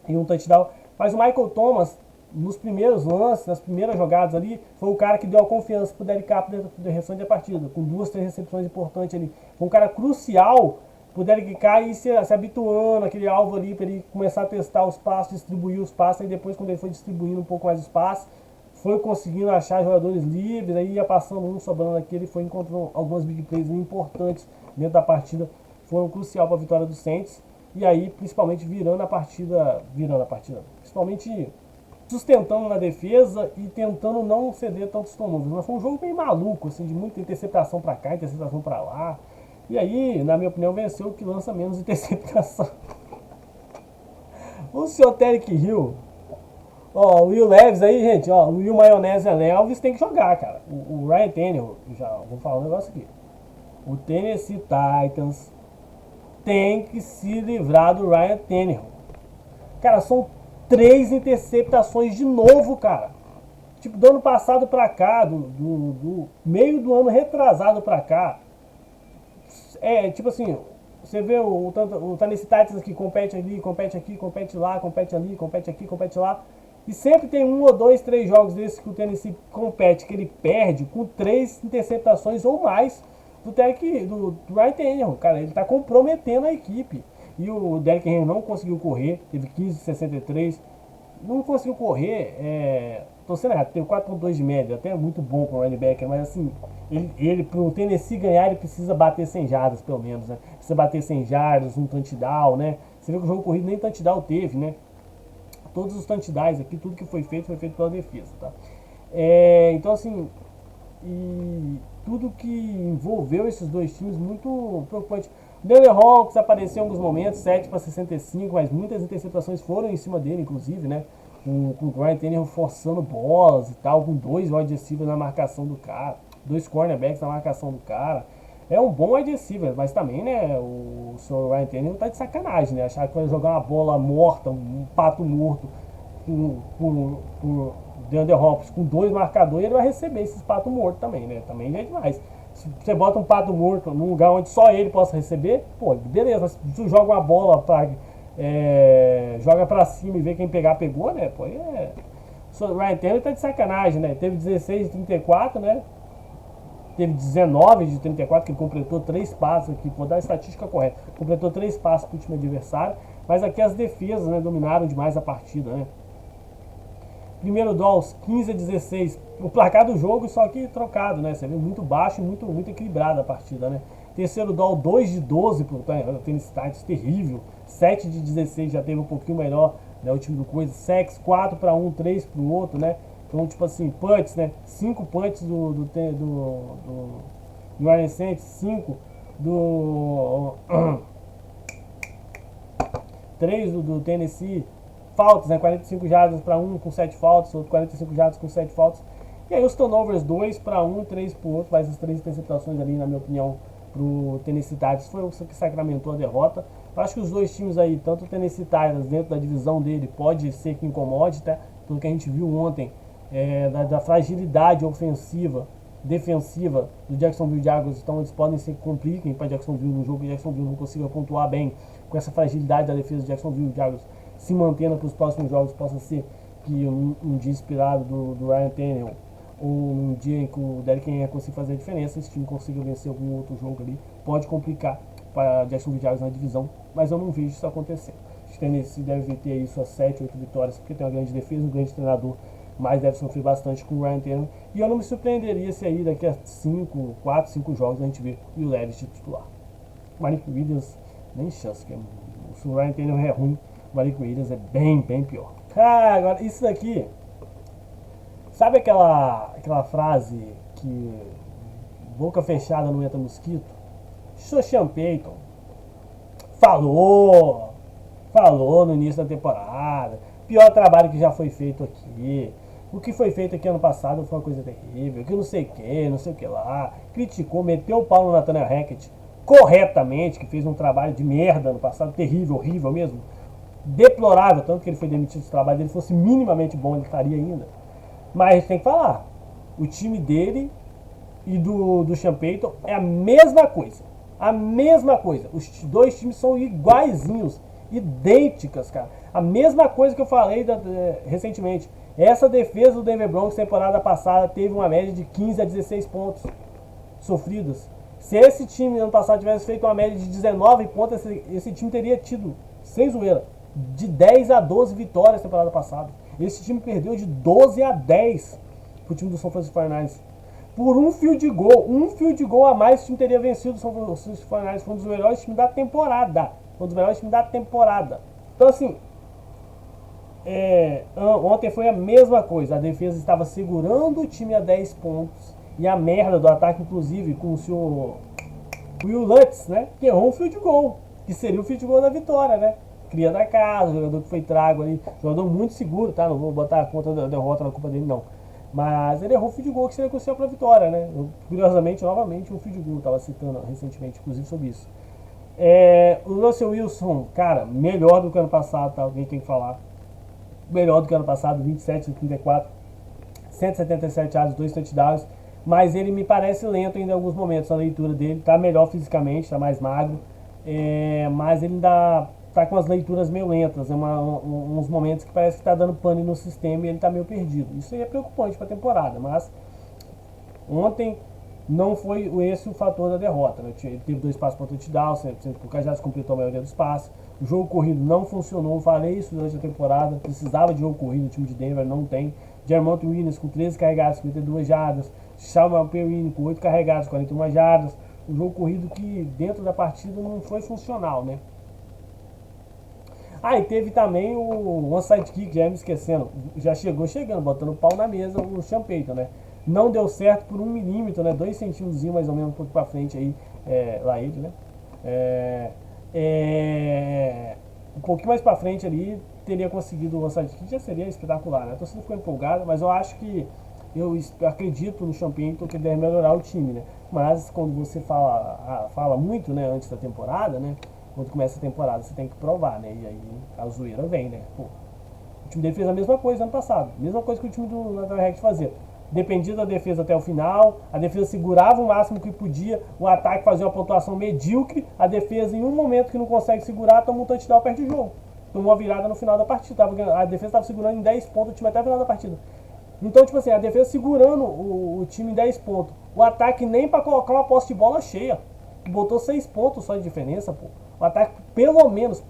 e um touchdown. Mas o Michael Thomas, nos primeiros lances, nas primeiras jogadas ali, foi o cara que deu a confiança pro Derek Carr da restante da partida, com 2, 3 recepções importantes ali. Foi um cara crucial pro Derek Carr ir se habituando aquele alvo ali, para ele começar a testar os passos, distribuir os passos, e depois quando ele foi distribuindo um pouco mais os passos, foi conseguindo achar jogadores livres, aí ia passando um, sobrando aqui, ele foi encontrando algumas big plays importantes dentro da partida, foram crucial para a vitória do Saints, e aí principalmente virando a partida, principalmente sustentando na defesa e tentando não ceder tantos turnovers. Mas foi um jogo bem maluco, assim, de muita interceptação para cá, interceptação para lá, e aí, na minha opinião, venceu o que lança menos interceptação. O senhor Tyreek Hill. Ó, o Will Levis aí, gente, ó, o Will Maionese Levis tem que jogar, cara. O Ryan Tannehill, já vou falar um negócio aqui. O Tennessee Titans tem que se livrar do Ryan Tannehill. Cara, são 3 interceptações de novo, cara. Tipo, do ano passado pra cá, do meio do ano retrasado pra cá. Tipo assim, você vê o Tennessee Titans que compete ali, compete aqui, compete lá, compete ali, compete aqui, compete lá. E sempre tem 1 ou 2, 3 jogos desses que o Tennessee compete, que ele perde com 3 interceptações ou mais do Ryan Tannehill. Cara, ele tá comprometendo a equipe. E o Derrick Henry não conseguiu correr, teve 15,63. Não conseguiu correr, tô sendo errado, teve 4,2 de média, até muito bom para o running back, mas assim, ele pro Tennessee ganhar, ele precisa bater 100 jardas pelo menos, né? Precisa bater 100 jardas, um touchdown, né? Você vê que o jogo corrido nem touchdown teve, né? Todos os touchdowns aqui, tudo que foi feito pela defesa, tá? Então assim, e tudo que envolveu esses dois times muito preocupante. DeAndre Hopkins apareceu em alguns momentos, 7 para 65, mas muitas interceptações foram em cima dele, inclusive, né? Com o Ryan Tannehill forçando bolas e tal, com 2 wide receivers na marcação do cara, 2 cornerbacks na marcação do cara. É um bom wide receiver, mas também, né, o Sr. Ryan Tannehill tá de sacanagem, né? Achar que vai jogar uma bola morta, um pato morto por DeAndre Hopkins com 2 marcadores, ele vai receber esses patos mortos também, né? Também é demais. Se você bota um pato morto num lugar onde só ele possa receber, pô, beleza, mas se tu joga uma bola joga pra cima e vê quem pegar, pegou, né? Pô, o Ryan Tannehill tá de sacanagem, né? Teve 16 de 34, né? Teve 19 de 34, que ele completou 3 passes aqui, vou dar a estatística correta. Completou 3 passes pro time adversário, mas aqui as defesas, né, dominaram demais a partida, né? Primeiro Dolls, 15 a 16. O placar do jogo, só que trocado, né? Você viu muito baixo e muito equilibrada a partida, né? Terceiro Doll, 2 de 12 pro Tennessee Titans, terrível. 7 de 16 já teve um pouquinho melhor, né? O time do Coisa. Sex, 4 para 1, 3 pro outro, né? Então, tipo assim, punts, né? 5 punts do New Orleans Saints, 5 do 3 do Tennessee. Faltas, né? 45 jardas para 1 com 7 faltas, outro 45 jardas com 7 faltas. E aí os turnovers 2 para 1, 3 para o outro, mas as 3 interceptações ali, na minha opinião, pro Tennessee Titans foi o que sacramentou a derrota. Eu acho que os dois times aí, tanto o Tennessee Titans dentro da divisão dele, pode ser que incomode, tá? Pelo que a gente viu ontem, da fragilidade ofensiva, defensiva do Jacksonville Jaguars, então eles podem ser que compliquem para Jacksonville no jogo, que Jacksonville não consiga pontuar bem com essa fragilidade da defesa do Jacksonville Jaguars se mantendo para os próximos jogos. Possa ser que um dia inspirado do Ryan Tannehill ou um dia em que o Derrick Henry consiga fazer a diferença, esse time consiga vencer algum outro jogo ali, pode complicar para Jacksonville Jaguars na divisão, mas eu não vejo isso acontecendo. Acho que Tennessee deve ter aí suas 7, 8 vitórias, porque tem uma grande defesa, um grande treinador, mas deve sofrer bastante com o Ryan Tannehill, e eu não me surpreenderia se aí daqui a 4, 5 jogos a gente vê o Levis de titular. Malik Williams, nem chance, que se o Ryan Tannehill é ruim, o Malik Williams é bem pior. Ah, agora, isso daqui, sabe aquela frase que boca fechada não entra mosquito? Sean Payton falou no início da temporada, pior trabalho que já foi feito aqui, o que foi feito aqui ano passado foi uma coisa terrível, que não sei o que lá, criticou, meteu o pau no Nathaniel Hackett corretamente, que fez um trabalho de merda no passado, terrível, horrível mesmo, deplorável, tanto que ele foi demitido do trabalho dele, fosse minimamente bom ele estaria ainda. Mas a gente tem que falar, o time dele e do Sean Payton é a mesma coisa. A mesma coisa. Os dois times são iguaizinhos, idênticas, cara. A mesma coisa que eu falei recentemente. Essa defesa do Denver Broncos temporada passada teve uma média de 15 a 16 pontos sofridos. Se esse time ano passado tivesse feito uma média de 19 pontos, esse time teria tido, sem zoeira, de 10 a 12 vitórias na temporada passada. Esse time perdeu de 12 a 10 pro time do San Francisco 49ers. Por um field goal a mais, o time teria vencido o San Francisco 49ers. Foi um dos melhores times da temporada. Então, assim, ontem foi a mesma coisa. A defesa estava segurando o time a 10 pontos. E a merda do ataque, inclusive, com o senhor Will Lutz, né? Que errou um field goal. Que seria o field goal da vitória, né? Cria da casa, jogador que foi trago ali. Jogador muito seguro, tá? Não vou botar a conta da derrota na culpa dele, não. Mas ele errou o field goal que seria crucial para a vitória, né? Curiosamente, novamente, um field goal. Estava citando recentemente, inclusive, sobre isso. O Russell Wilson, cara, melhor do que ano passado, tá? Alguém tem que falar. Melhor do que ano passado, 27 de 34, 177 yards, 2 touchdowns. Mas ele me parece lento ainda em alguns momentos. A leitura dele tá melhor fisicamente, tá mais magro. Mas ele ainda tá com as leituras meio lentas, uns momentos que parece que tá dando pane no sistema e ele tá meio perdido. Isso aí é preocupante para a temporada, mas ontem não foi esse o fator da derrota, né? Ele teve 2 passos para touchdown, o Cajás completou a maioria dos passes, o jogo corrido não funcionou, falei isso durante a temporada, precisava de jogo corrido, o time de Denver não tem. Jermont Williams com 13 carregados, 52 jardas, Shalman Perrine com 8 carregados, 41 jardas, um jogo corrido que dentro da partida não foi funcional, né? E teve também o onside kick, já me esquecendo, já chegando, botando o pau na mesa, o Sean Payton, né? Não deu certo por 1 milímetro, né? 2 centímetros mais ou menos um pouco pra frente aí, lá ele, né? É, um pouquinho mais pra frente ali, teria conseguido o onside kick, já seria espetacular, né? A torcida ficou empolgada, mas eu acho que eu acredito no Sean Payton que ele deve melhorar o time, né? Mas quando você fala muito, né, antes da temporada, né? Quando começa a temporada, você tem que provar, né? E aí a zoeira vem, né? Pô, o time dele fez a mesma coisa ano passado, mesma coisa que o time do Natal Rex fazia. Dependia da defesa até o final, a defesa segurava o máximo que podia, o ataque fazia uma pontuação medíocre, a defesa em um momento que não consegue segurar, toma um touchdown, perde o jogo. Tomou uma virada no final da partida, a defesa estava segurando em 10 pontos o time até o final da partida. Então, tipo assim, a defesa segurando o time em 10 pontos. O ataque nem para colocar uma posse de bola cheia. Botou 6 pontos só de diferença, pô. O ataque, pelo menos,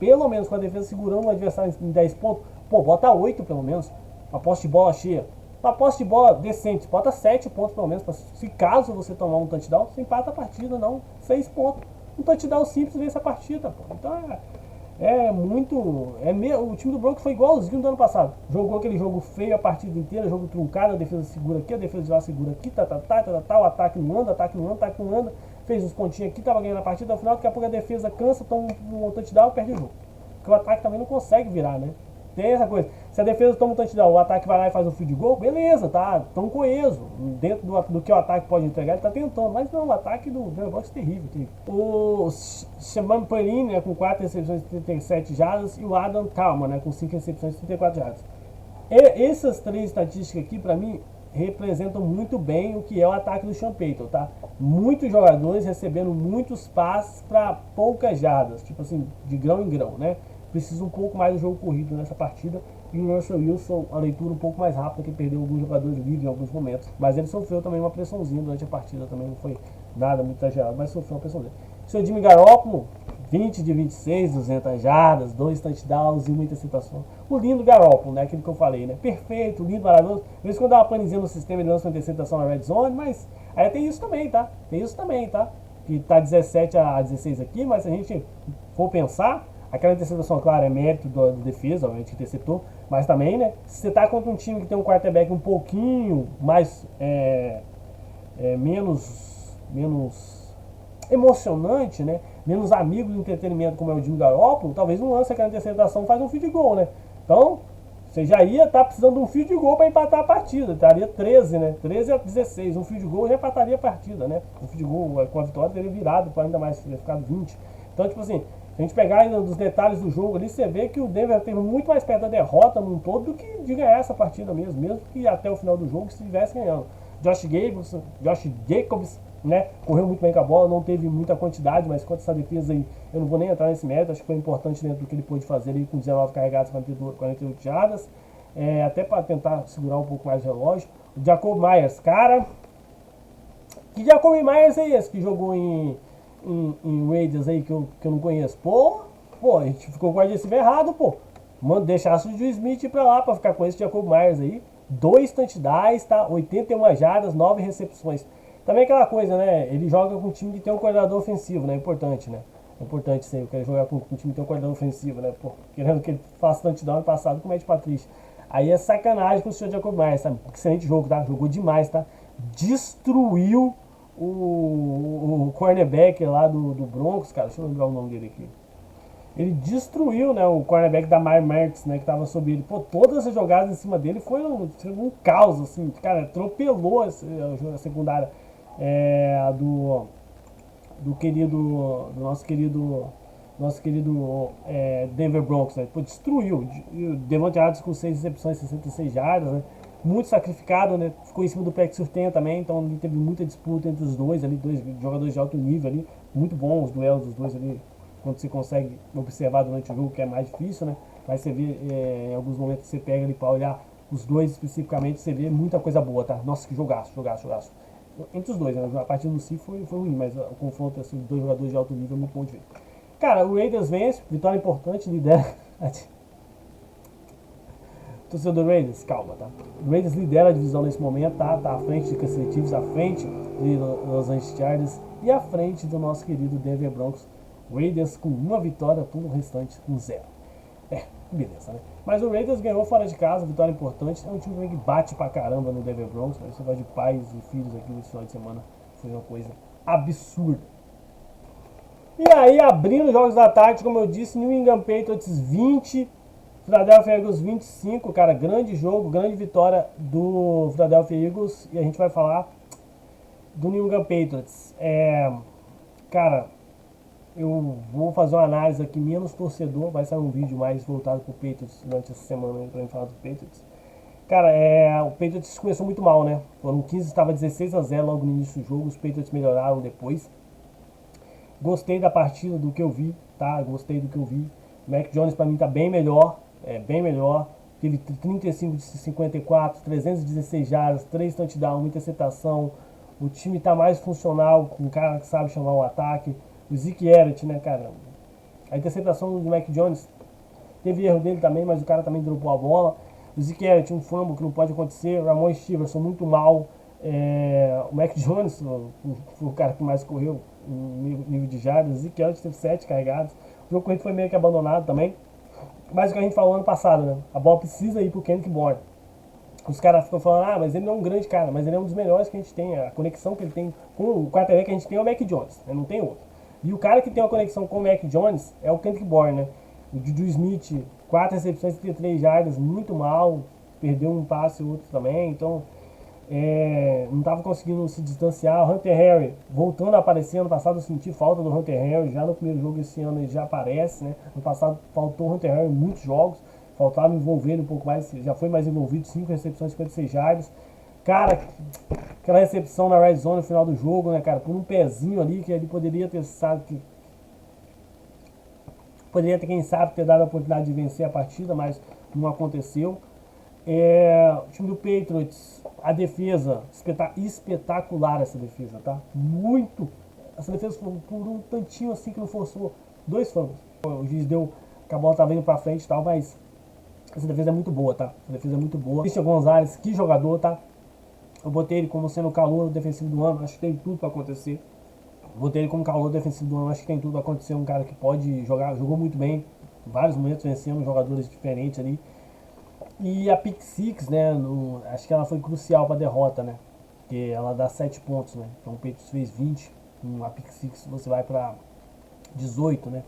com a defesa segurando o adversário em 10 pontos, pô, bota 8 pelo menos. Uma posse de bola cheia. Uma posse de bola decente, bota 7 pontos pelo menos. Se caso você tomar um touchdown, você empata a partida, não 6 pontos. Um touchdown simples vence a partida, pô. Então muito. O time do Broncos foi igualzinho do ano passado. Jogou aquele jogo feio a partida inteira, jogo truncado, a defesa segura aqui, a defesa de lá segura aqui, o ataque não anda, ataque não anda. Fez os pontinhos aqui, tava ganhando a partida, ao final daqui a pouco a defesa cansa, toma um touchdown e perde o jogo. Porque o ataque também não consegue virar, né? Tem essa coisa. Se a defesa toma um touchdown, o ataque vai lá e faz um field goal, beleza, tá tão coeso. Dentro do que o ataque pode entregar, ele tá tentando. Mas não, o ataque do Denver é terrível, terrível. O Shaman Perine, né, com 4 recepções e 37 jardas, e o Adam Kalman, né, com 5 recepções e 34 jardas. Essas três estatísticas aqui, pra mim, representam muito bem o que é o ataque do Sean Payton, tá? Muitos jogadores recebendo muitos passes para poucas jardas, tipo assim, de grão em grão, né? Precisa um pouco mais do jogo corrido nessa partida. E o Russell Wilson, a leitura um pouco mais rápida, que perdeu alguns jogadores livres em alguns momentos. Mas ele sofreu também uma pressãozinha durante a partida, também não foi nada muito exagerado, mas sofreu uma pressãozinha. O seu Jimmy Garoppolo, 20 de 26, 200 jardas, 2 touchdowns e uma interceptação. O lindo Garoppolo, né? Aquilo que eu falei, né? Perfeito, lindo, maravilhoso. Às vezes quando dá uma panezinha no sistema, ele lança uma interceptação na red zone, mas aí tem isso também, tá? Tem isso também, tá? Que tá 17 a 16 aqui, mas se a gente for pensar, aquela interceptação, claro, é mérito do defesa, obviamente que interceptou, mas também, né? Se você tá contra um time que tem um quarterback um pouquinho mais menos emocionante, né? Menos amigo do entretenimento como é o Jimmy Garoppolo, talvez não lance aquela interceptação, faz um field goal, né? Então, você já ia estar precisando de um field goal para empatar a partida. Estaria 13, né? 13 a 16. Um field goal já empataria a partida, né? Um field goal com a vitória teria virado para ainda mais, teria ficado 20. Então, tipo assim, se a gente pegar ainda dos detalhes do jogo ali, você vê que o Denver teve muito mais perto da derrota num todo do que de ganhar essa partida mesmo que até o final do jogo se estivesse ganhando. Josh Jacobs, né, correu muito bem com a bola, não teve muita quantidade, mas quanto essa defesa aí, eu não vou nem entrar nesse mérito, acho que foi importante dentro do que ele pôde fazer aí com 19 carregados, 48 jardas, até para tentar segurar um pouco mais o relógio. O Jacob Myers, cara, que Jacob Myers é esse que jogou em Raiders aí que eu não conheço? Pô, a gente ficou com a adesivo errado, pô. Mano, deixasse o Joe Smith ir pra lá pra ficar com esse Jacob Myers aí. 2 touchdowns, tá? 81 jardas, 9 recepções. Também aquela coisa, né? Ele joga com um time que tem um coordenador ofensivo, né? Importante, né? É importante ser, eu quero jogar com um time que tem um coordenador ofensivo, né? Pô, querendo que ele faça touchdown ano passado com o Matt Patricia. Aí é sacanagem com o senhor Jacob Myers, tá? Excelente jogo, tá? Jogou demais, tá? Destruiu o cornerback lá do Broncos, cara. Deixa eu lembrar o nome dele aqui. Ele destruiu, né, o cornerback da Mar Mertz, né, que tava sob ele. Pô, todas as jogadas em cima dele foi um caos, assim. Cara, atropelou a secundária do nosso querido Denver Broncos, né? Pô, destruiu. Devontae Adams com 6 recepções, 66 jardas, né? Muito sacrificado, né? Ficou em cima do Patrick Surtain também, então teve muita disputa entre os dois ali, dois jogadores de alto nível ali. Muito bom os duelos dos dois ali, quando você consegue observar durante o jogo, que é mais difícil, né? Mas você vê, em alguns momentos você pega ali para olhar os dois especificamente, você vê muita coisa boa, tá? Nossa, que jogaço. Entre os dois, né? A partida no si foi ruim, mas o confronto assim, de dois jogadores de alto nível é muito bom de ver. Cara, o Raiders vence, vitória importante, lidera. Torcedor do Raiders, calma, tá? O Raiders lidera a divisão nesse momento, tá? Tá à frente de Kansas City Chiefs, à frente de Los Angeles Chargers e à frente do nosso querido Denver Broncos. Raiders com uma vitória, tudo o restante com 0. Beleza, né? Mas o Raiders ganhou fora de casa, vitória importante. É um time que bate pra caramba no Denver Broncos. Né? Esse negócio de pais e filhos aqui nesse final de semana foi uma coisa absurda. E aí, abrindo os jogos da tarde, como eu disse, New England Patriots 20, Philadelphia Eagles 25, cara, grande jogo, grande vitória do Philadelphia Eagles. E a gente vai falar do New England Patriots. Cara, eu vou fazer uma análise aqui menos torcedor, vai sair um vídeo mais voltado pro Patriots durante essa semana pra gente falar do Patriots. Cara, o Patriots começou muito mal, né? Foram 15, estava 16-0 logo no início do jogo, os Patriots melhoraram depois. Gostei da partida, do que eu vi, tá? Gostei do que eu vi. O Mac Jones pra mim tá bem melhor, bem melhor. Teve 35 de 54, 316 jardas, 3 touchdowns, uma interceptação. O time tá mais funcional, com um cara que sabe chamar o ataque. O Zeke Elliott, né, cara? A interceptação do Mac Jones, teve erro dele também, mas o cara também dropou a bola. O Zeke Elliott, um fumble que não pode acontecer. O Ramon Stevenson, muito mal. O Mac Jones, foi o cara que mais correu no nível de jardas. O Zeke Elliott teve 7 carregados. O jogo corrido foi meio que abandonado também. Mas o que a gente falou ano passado, né? A bola precisa ir pro Kendrick Bourne. Os caras ficam falando, mas ele não é um grande cara, mas ele é um dos melhores que a gente tem. A conexão que ele tem com o quarterback que a gente tem é o Mac Jones, né? Não tem outro. E o cara que tem uma conexão com o Mac Jones é o Kendrick Bourne, né? O Juju Smith, 4 recepções, 33 jardas, muito mal. Perdeu um passe e outro também. Então, não estava conseguindo se distanciar. O Hunter Henry voltando a aparecer. Ano passado eu senti falta do Hunter Henry. Já no primeiro jogo esse ano ele já aparece, né? No passado faltou o Hunter Henry em muitos jogos. Faltava envolver um pouco mais. Já foi mais envolvido. 5 recepções, 56 jardas. Cara, aquela recepção na red zone no final do jogo, né, cara? Por um pezinho ali que ele poderia ter, sabe, que poderia ter, quem sabe, ter dado a oportunidade de vencer a partida, mas não aconteceu. O time do Patriots, a defesa, espetacular essa defesa, tá? Muito. Essa defesa foi por um tantinho assim que não forçou 2 fumbles. O juiz deu, que a bola tava indo pra frente e tal, mas essa defesa é muito boa, tá? Essa defesa é muito boa. Christian Gonzalez, que jogador, tá? Eu botei ele como sendo o calor defensivo do ano, acho que tem tudo pra acontecer. Botei ele como calor defensivo do ano, acho que tem tudo pra acontecer. Um cara que pode jogar, jogou muito bem, em vários momentos vencendo jogadores diferentes ali. E a pick six, né, acho que ela foi crucial para a derrota, né, porque ela dá 7 pontos, né, então o Patriots fez 20, a pick six você vai para 18, né.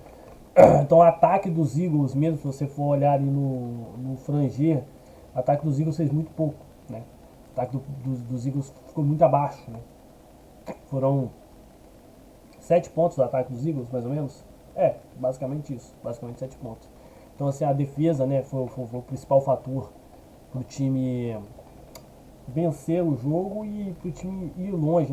Então o ataque dos Eagles, mesmo se você for olhar ali no Franger, o ataque dos Eagles fez muito pouco, né, o ataque dos Eagles ficou muito abaixo, né, foram 7 pontos do ataque dos Eagles, mais ou menos, basicamente isso, basicamente 7 pontos. Então, assim, a defesa, né, foi o principal fator para o time vencer o jogo e para o time ir longe,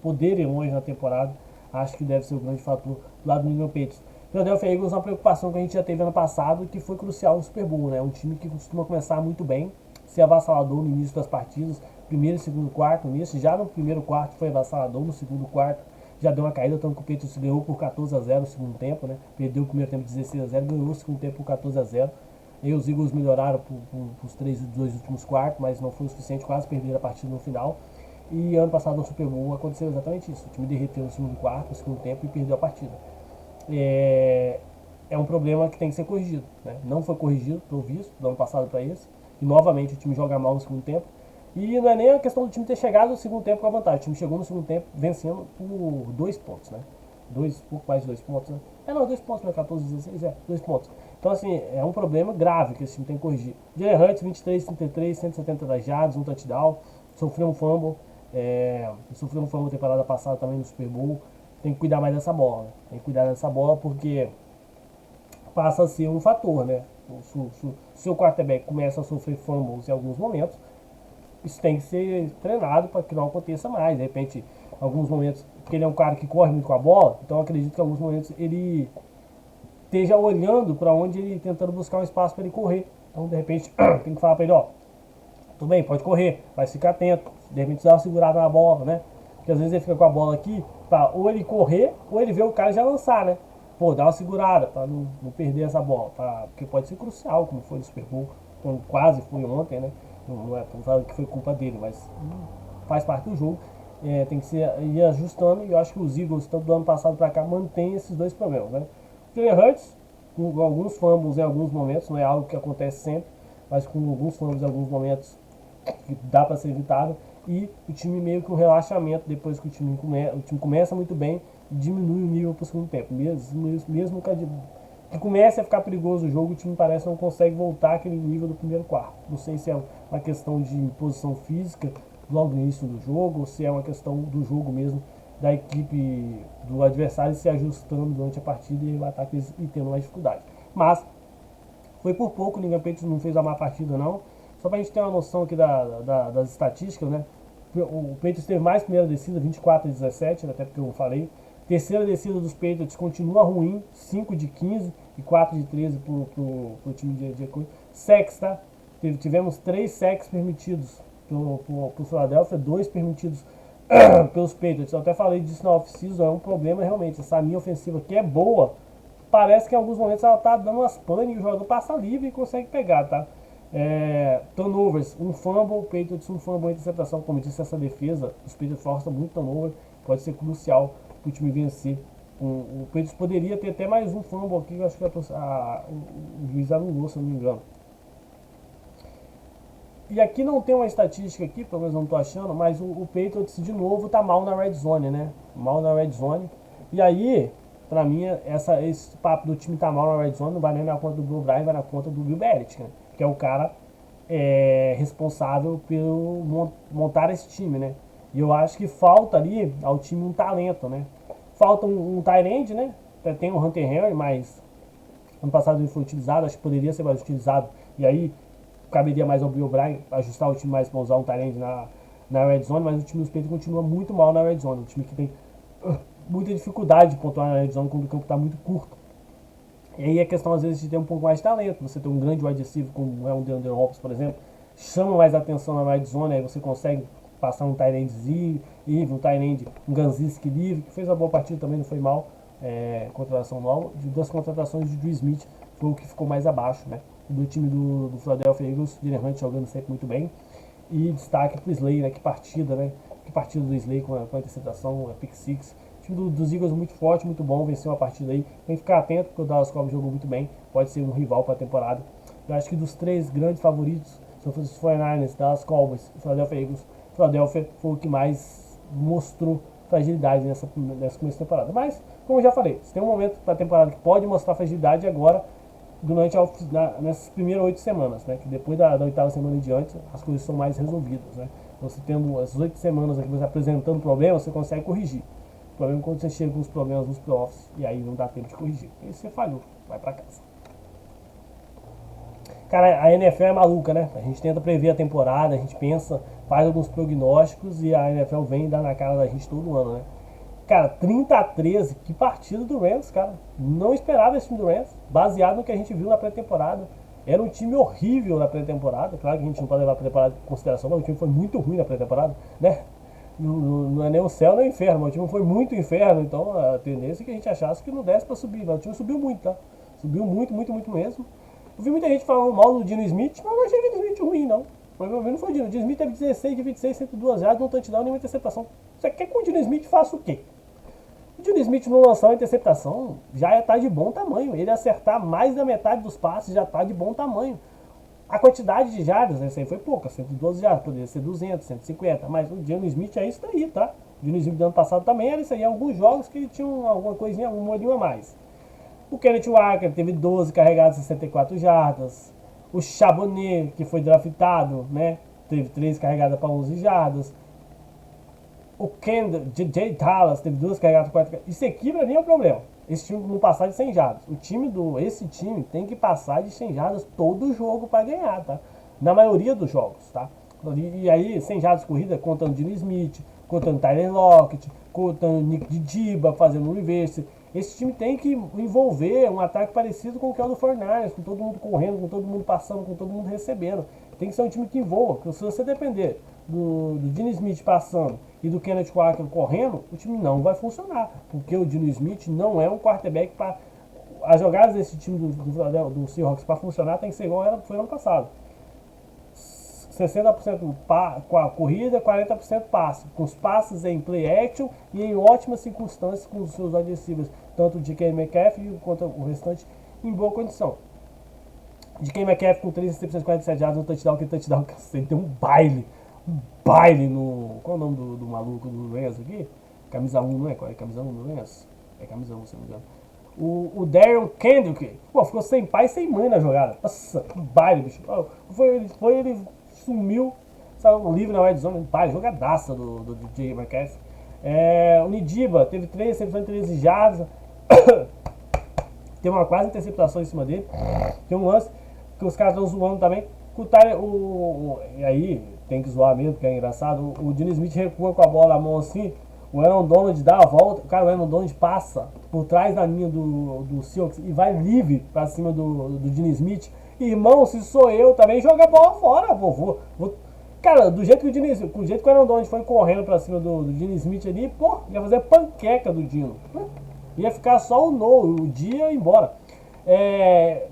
poder ir longe na temporada. Acho que deve ser o grande fator do lado do New England Patriots. Philadelphia Eagles é uma preocupação que a gente já teve ano passado, que foi crucial no Super Bowl, né? Um time que costuma começar muito bem, ser avassalador no início das partidas, primeiro e segundo quarto, já no primeiro quarto foi avassalador, no segundo quarto já deu uma caída, tanto que o Patriots ganhou por 14-0 no segundo tempo, né? Perdeu o primeiro tempo 16-0, ganhou o segundo tempo por 14-0. E os Eagles melhoraram os 2 últimos quartos, mas não foi o suficiente, quase perderam a partida no final. E ano passado no Super Bowl aconteceu exatamente isso. O time derreteu no segundo quarto, no segundo tempo e perdeu a partida. É um problema que tem que ser corrigido, né? Não foi corrigido, pelo visto, do ano passado para esse. E novamente o time joga mal no segundo tempo. E não é nem a questão do time ter chegado no segundo tempo com a vantagem. O time chegou no segundo tempo vencendo por 2 pontos, né? Pouco mais de 2 pontos, né? 2 pontos, né? 14, 16, 2 pontos. Então, assim, é um problema grave que esse time tem que corrigir. Jalen Hurts, 23, 33, 170 jardas, um touchdown. Sofreu um fumble. Sofreu um fumble na temporada passada também no Super Bowl. Tem que cuidar mais dessa bola, né? Tem que cuidar dessa bola porque passa a ser um fator, né? Se o seu quarterback começa a sofrer fumbles em alguns momentos, isso tem que ser treinado para que não aconteça mais. De repente, alguns momentos, porque ele é um cara que corre muito com a bola, então eu acredito que em alguns momentos ele esteja olhando para onde ele, tentando buscar um espaço para ele correr. Então, de repente, tem que falar para ele, tudo bem, pode correr, mas fica atento. De repente, dá uma segurada na bola, né? Porque às vezes ele fica com a bola aqui, para ou ele correr, ou ele vê o cara já lançar, né? Pô, dá uma segurada para não perder essa bola, porque pode ser crucial, como foi no Super Bowl, como quase foi ontem, né? Não é falando que foi culpa dele, mas faz parte do jogo. Tem que ir ajustando, e eu acho que os Eagles, tanto do ano passado para cá, mantêm esses 2 problemas, né? O Jalen Hurts, com alguns fumbles em alguns momentos, não é algo que acontece sempre, mas com alguns fumbles em alguns momentos que dá para ser evitado, e o time meio que um relaxamento depois que o time começa muito bem, e diminui o nível para o segundo tempo. Mesmo que comece a ficar perigoso o jogo, o time parece que não consegue voltar àquele nível do primeiro quarto. Não sei se é uma questão de posição física logo no início do jogo, ou se é uma questão do jogo mesmo, da equipe do adversário se ajustando durante a partida e o ataque e tendo mais dificuldade. Mas foi por pouco, o New England Patriots não fez uma má partida não. Só pra gente ter uma noção aqui das estatísticas, né? O Patriots teve mais primeira descida, 24-17, até porque eu falei. Terceira descida dos Patriots continua ruim, 5 de 15 e 4 de 13 pro time de coisa. Sacks, tá? Tivemos 3 sacks permitidos pro Philadelphia, 2 permitidos pelos Patriots. Eu até falei disso na off-season, é um problema realmente. Essa linha ofensiva que é boa, parece que em alguns momentos ela tá dando umas panes e o jogador passa livre e consegue pegar, tá? Turnovers, um fumble, Patriots um fumble, interceptação, como disse, essa defesa, os Patriots forçam muito turnover, pode ser crucial para o time vencer. O Patriots poderia ter até mais um fumble aqui, eu acho que o juiz anulou, se eu não me engano. E aqui não tem uma estatística aqui, pelo menos não estou achando, mas o Patriots de novo tá mal na red zone, né? Mal na red zone. E aí, pra mim, esse papo do time tá mal na red zone não vai nem na conta do Bill O'Brien, vai na conta do Bill Belichick, né? Que é o cara responsável por montar esse time, né? E eu acho que falta ali ao time um talento, né? Falta um tight end, né? Tem o Hunter Henry, mas ano passado ele foi utilizado, acho que poderia ser mais utilizado. E aí caberia mais ao Bill O'Brien ajustar o time mais para usar um tight end na red zone, mas o time dos Patriots continua muito mal na red zone. Um time que tem muita dificuldade de pontuar na red zone quando o campo está muito curto. E aí a questão às vezes de ter um pouco mais de talento. Você tem um grande wide receiver como é um DeAndre Hopkins, por exemplo, chama mais atenção na red zone, aí você consegue passar um tight end livre, um tight end, um Ganzinski livre, que fez uma boa partida também, não foi mal. Contratação nova. Das contratações de Drew Smith foi o que ficou mais abaixo, né? Do time do Philadelphia Eagles, Jalen Hunt jogando sempre muito bem. E destaque pro Slay, né? Que partida, né? Que partida do Slay com a interceptação, a pick six. O time dos Eagles muito forte, muito bom, venceu a partida aí. Tem que ficar atento, porque o Dallas Cowboys jogou muito bem. Pode ser um rival para a temporada. Eu acho que dos 3 grandes favoritos, são os 49ers, Dallas Cowboys e Philadelphia Eagles. Philadelphia foi o que mais mostrou fragilidade nessa começo de temporada. Mas, como eu já falei, se tem um momento da temporada que pode mostrar fragilidade agora, nessas primeiras 8 semanas, né? Que depois da 8ª semana em diante, as coisas são mais resolvidas, né? Você tendo as 8 semanas aqui, você apresentando problemas, você consegue corrigir. O problema é quando você chega com os problemas nos playoffs e aí não dá tempo de corrigir. Aí você falhou, vai pra casa. Cara, a NFL é maluca, né? A gente tenta prever a temporada, a gente pensa, faz alguns prognósticos e a NFL vem e dá na cara da gente todo ano, né? Cara, 30-13, que partida do Rams, cara. Não esperava esse time do Rams, baseado no que a gente viu na pré-temporada. Era um time horrível na pré-temporada. Claro que a gente não pode levar a pré-temporada em consideração, mas o time foi muito ruim na pré-temporada, né? Não é nem o céu nem o inferno, mas o time foi muito inferno, então a tendência é que a gente achasse que não desse pra subir. Mas o time subiu muito, tá? Subiu muito, muito, muito mesmo. Eu vi muita gente falando mal do Dino Smith, mas eu não achei o Dino Smith ruim, não. Provavelmente não foi o Dino. O Dino Smith teve 16 de 26, 102 yards, não touchdown, nenhuma interceptação. Você quer que o Dino Smith faça o quê? O Dino Smith não lançar uma interceptação já está de bom tamanho. Ele acertar mais da metade dos passes já está de bom tamanho. A quantidade de jardas, né, isso aí foi pouca, 112 jardas, poderia ser 200, 150, mas o Dino Smith é isso daí, tá? O Dino Smith do ano passado também era isso aí, alguns jogos que ele tinha alguma coisinha, algum molhinho a mais. O Kenneth Walker teve 12 carregados, 64 jardas. O Charbonnet, que foi draftado, né, teve 3 carregadas para 11 jardas. O Kendall, J. Dallas teve 2 carregadas, 4 carregadas. Isso aqui pra mim é o problema. Esse time não passar de 100 jardas. Esse time tem que passar de 100 jardas todo jogo para ganhar, tá? Na maioria dos jogos, tá? E aí, 100 jardas corrida, contando Dino Smith, contando Tyler Lockett, contando Nick Diba, fazendo um reverse. Esse time tem que envolver um ataque parecido com o que é o do 49ers, com todo mundo correndo, com todo mundo passando, com todo mundo recebendo. Tem que ser um time que envolva, porque se você depender do Dino Smith passando e do Kenneth Walker correndo, o time não vai funcionar, porque o Dino Smith não é um quarterback para... As jogadas desse time do Seahawks para funcionar tem que ser igual foi ano passado. 60% com a corrida, 40% passe, com os passes em play action e em ótimas circunstâncias com os seus adversários, tanto o DK Metcalf quanto o restante em boa condição. DK Metcalf com 347 jardas no touchdown, que touchdown, cacete, tem um baile no... Qual é o nome do maluco do Rams aqui? Camisa 1, não é? Qual é camisa 1? Não é essa? É camisa 1, se não me engano. O Darren Kendrick, pô, ficou sem pai e sem mãe na jogada. Nossa, que baile, bicho. Ele sumiu, saiu livre na red zone, baile, jogadaça do DJ McCaffrey. O Nidiba teve 3 recepções, 13 jardas. Tem uma quase interceptação em cima dele. Tem um lance que os caras estão zoando também. E aí, tem que zoar mesmo, porque é engraçado. O Dino Smith recua com a bola na mão assim. O Aaron Donald dá a volta. Cara, o Aaron Donald passa por trás da linha do Seahawks e vai livre pra cima do Dino Smith. Irmão, se sou eu também, joga a bola fora, vovô. Cara, do jeito que o Aaron Donald foi correndo pra cima do Dino Smith ali, pô, ia fazer panqueca do Dino. Ia ficar só o dia e ir embora.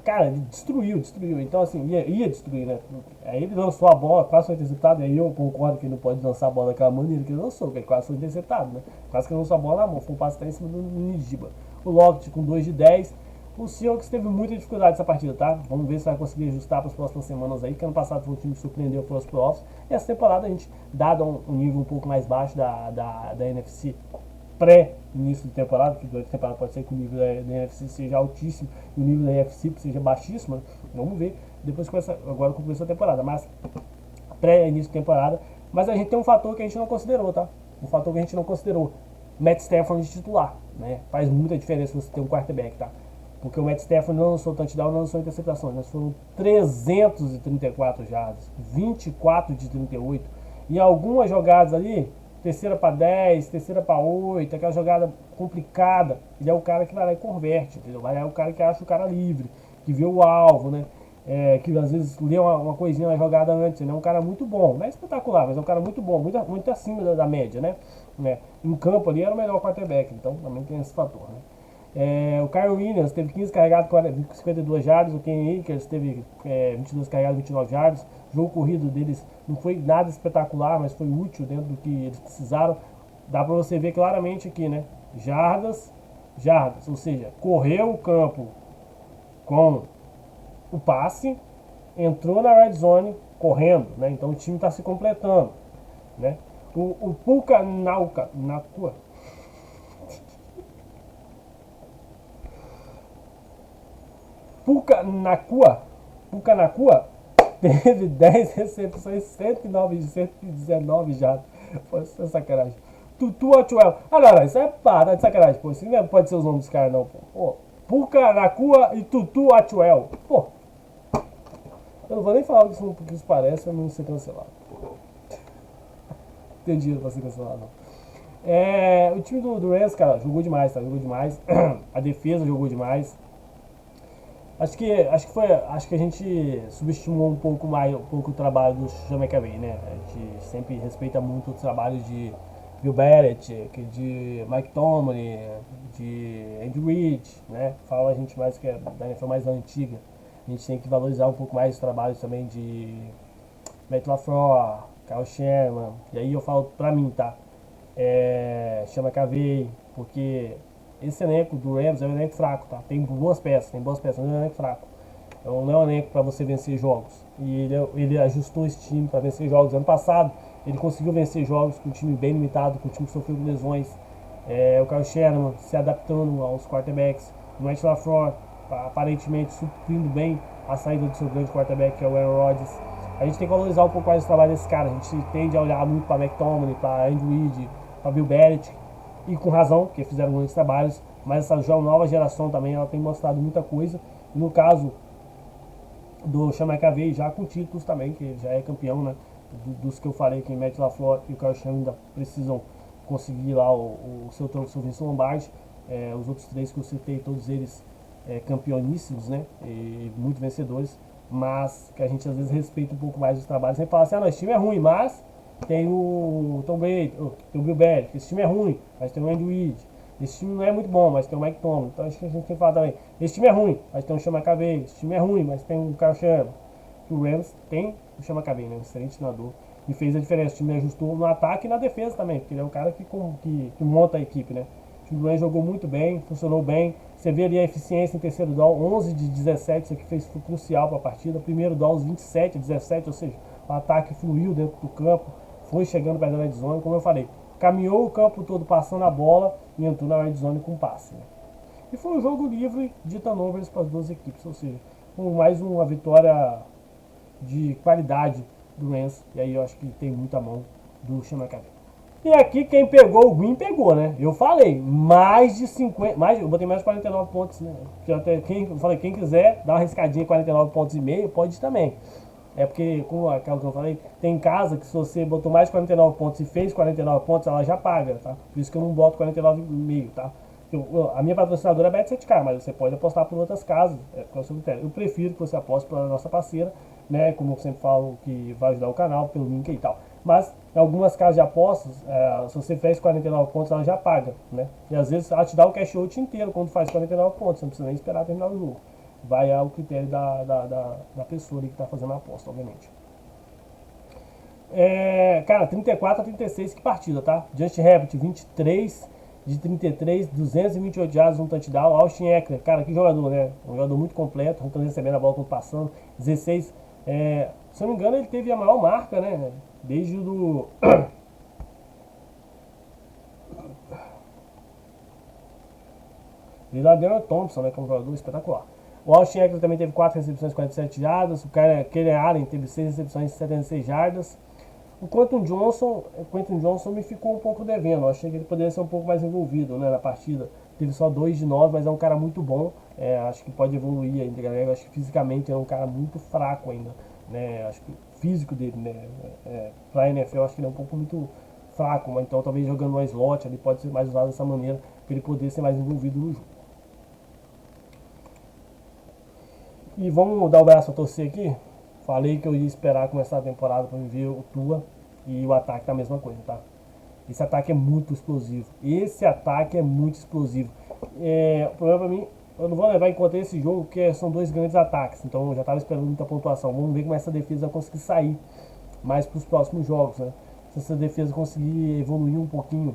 Cara, ele destruiu. Então, assim, ia destruir, né? Aí ele lançou a bola, quase foi interceptado. E aí eu concordo que ele não pode lançar a bola daquela maneira que ele lançou, que ele quase foi interceptado, né? Quase que ele lançou a bola na mão, foi um passe até em cima do Nidiba. O Lockett com 2 de 10. O Seahawks teve muita dificuldade nessa partida, tá? Vamos ver se vai conseguir ajustar para as próximas semanas aí, que ano passado foi um time que surpreendeu para os playoffs. E essa temporada a gente, dado um nível um pouco mais baixo da NFC, pré-início de temporada, que durante a temporada pode ser que o nível da NFC seja altíssimo e o nível da NFC seja baixíssimo. Vamos ver depois agora que começou a temporada, mas pré-início de temporada. Mas a gente tem um fator que a gente não considerou, tá? Um fator que a gente não considerou. Matt Stafford de titular, né? Faz muita diferença você ter um quarterback, tá? Porque o Matt Stafford não lançou touchdown, não lançou interceptações. Mas foram 334 jardas, 24 de 38. E algumas jogadas ali, terceira para 10, terceira para 8, aquela jogada complicada. Ele é o cara que vai lá e converte, entendeu? Vai lá é o cara que acha o cara livre, que vê o alvo, né? Que às vezes lê uma coisinha na jogada antes, né? É um cara muito bom, não é espetacular, mas é um cara muito bom, muito acima da média, né? Em campo ali era o melhor quarterback, então também tem esse fator, né? O Kyle Williams teve 15 carregados, 52 jardas. O Ken Akers teve 22 carregados, 29 jardas. O jogo corrido deles não foi nada espetacular, mas foi útil dentro do que eles precisaram. Dá pra você ver claramente aqui, né? Jardas, ou seja, correu o campo com o passe, entrou na red zone correndo, né? Então o time está se completando, né? O Puka Nakua Puka Nakua teve 10 recepções, 119 já. Pô, isso é sacanagem. Tutu Atwell. Não, isso é para de sacanagem, pô. Isso não pode ser os nomes dos caras, não, pô. Puka Nakua e Tutu Atwell. Pô. Eu não vou nem falar porque isso parece pra não ser cancelado. Tem dinheiro pra ser cancelado, não. O time do Rams, cara, jogou demais, tá? Jogou demais. A defesa jogou demais. Acho que a gente subestimou um pouco o trabalho do Sean McVay, né? A gente sempre respeita muito o trabalho de Bill Belichick, de Mike Tomlin, de Andy Reid, né? Fala a gente mais que é da NFL mais antiga. A gente tem que valorizar um pouco mais os trabalhos também de Matt LaFleur, Kyle Shanahan. E aí eu falo pra mim, tá? Sean McVay, porque esse elenco do Rams é um elenco fraco, tá? Tem boas peças, mas é um elenco fraco. Não é um elenco para você vencer jogos. E ele ajustou esse time para vencer jogos. Ano passado, ele conseguiu vencer jogos com um time bem limitado, com um time que sofreu lesões. O Kyle Shanahan se adaptando aos quarterbacks. O Matt LaFleur, aparentemente, suprindo bem a saída do seu grande quarterback, que é o Aaron Rodgers. A gente tem que valorizar um pouco mais o trabalho desse cara. A gente tende a olhar muito para McTominay, para Andy Reid, para Bill Belichick. E com razão, porque fizeram muitos trabalhos, mas essa nova geração também ela tem mostrado muita coisa. No caso do Sean McVay, já com títulos também, que ele já é campeão, né? Dos que eu falei, que Matt LaFleur e o Kyle Shanahan ainda precisam conseguir lá o seu troféu Vince Lombardi. Os outros 3 que eu citei, todos eles campeoníssimos, né? E muito vencedores, mas que a gente às vezes respeita um pouco mais os trabalhos. Sem falar assim, esse time é ruim, mas tem o Tom Brady, tem o Bill Belichick. Esse time é ruim, mas tem o Andy Reid. Esse time não é muito bom, mas tem o Mike Tomlin. Então acho que a gente tem que falar também. Esse time é ruim, mas tem o Sean McVay. Esse time é ruim, mas tem o Kyle Shanahan. O Rams tem o Sean McVay, né? Um excelente treinador. E fez a diferença. O time ajustou no ataque e na defesa também, porque ele é o cara que monta a equipe, né? O time do Rams jogou muito bem, funcionou bem. Você vê ali a eficiência em terceiro down, 11 de 17, isso aqui foi crucial para a partida. Primeiro down, 27 a 17, ou seja, o ataque fluiu dentro do campo, foi chegando para a red zone, como eu falei. caminhou o campo todo passando a bola e entrou na red zone com passe. Né? E foi um jogo livre de turnovers para as duas equipes, ou seja, mais uma vitória de qualidade do Rams, e aí eu acho que tem muita mão do Sean McVay. E aqui quem pegou o Green pegou, né? Eu falei, mais de 50, eu botei mais de 49 pontos, né? Eu falei, quem quiser dar uma riscadinha 49 pontos e meio, pode também. É porque, como aquela que eu falei, tem casa que se você botou mais de 49 pontos e fez 49 pontos, ela já paga, tá? Por isso que eu não boto 49,5, tá? A minha patrocinadora é Bet7K, mas você pode apostar por outras casas, qual é o seu critério. Eu prefiro que você aposte pela nossa parceira, né? Como eu sempre falo, que vai ajudar o canal, pelo link e tal. Mas, em algumas casas de apostas, se você fez 49 pontos, ela já paga, né? E às vezes ela te dá o cash out inteiro quando faz 49 pontos, você não precisa nem esperar terminar o jogo. Vai ao critério da pessoa ali que está fazendo a aposta, obviamente. Cara, 34 a 36, que partida, tá? Justin Herbert, 23 de 33, 228 yards, um touchdown. Austin Eckler, cara, que jogador, né? Um jogador muito completo, não recebendo a bola, quando passando. 16, se eu não me engano, ele teve a maior marca, né? Desde o do... Desde o Adrian Thompson, né? Que é um jogador espetacular. O Austin Eckler também teve 4 recepções, 47 jardas. O Kellen Allen teve 6 recepções, 76 jardas. O Quentin Johnson me ficou um pouco devendo. Eu achei que ele poderia ser um pouco mais envolvido, né, na partida. Teve só 2 de 9, mas é um cara muito bom. Acho que pode evoluir ainda, galera. Acho que fisicamente é um cara muito fraco ainda. Né? Acho que o físico dele, né, pra NFL, acho que ele é um pouco muito fraco. Mas então talvez jogando no slot, ele pode ser mais usado dessa maneira, para ele poder ser mais envolvido no jogo. E vamos dar o braço a torcer aqui. Falei que eu ia esperar começar a temporada para ver o Tua, e o ataque tá a mesma coisa, tá? Esse ataque é muito explosivo. O problema pra mim, eu não vou levar em conta esse jogo, porque são 2 grandes ataques. Então eu já estava esperando muita pontuação. Vamos ver como essa defesa vai conseguir sair mais para os próximos jogos, né? Se essa defesa conseguir evoluir um pouquinho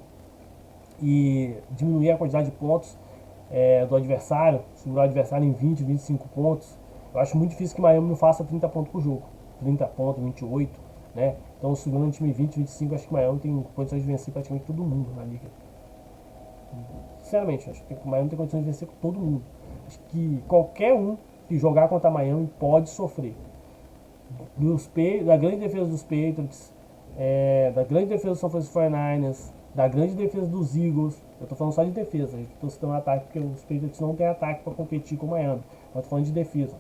e diminuir a quantidade de pontos do adversário, segurar o adversário em 20, 25 pontos. Eu acho muito difícil que Miami não faça 30 pontos por jogo. 30 pontos, 28, né? Então, segurando o time 20, 25, acho que Miami tem condições de vencer praticamente todo mundo na liga. Sinceramente, acho que o Miami tem condições de vencer com todo mundo. Acho que qualquer um que jogar contra Miami pode sofrer. Da grande defesa dos Patriots, da grande defesa do São Francisco 49ers, da grande defesa dos Eagles. Eu tô falando só de defesa, estou citando ataque porque os Patriots não tem ataque para competir com o Miami. Mas tô falando de defesa.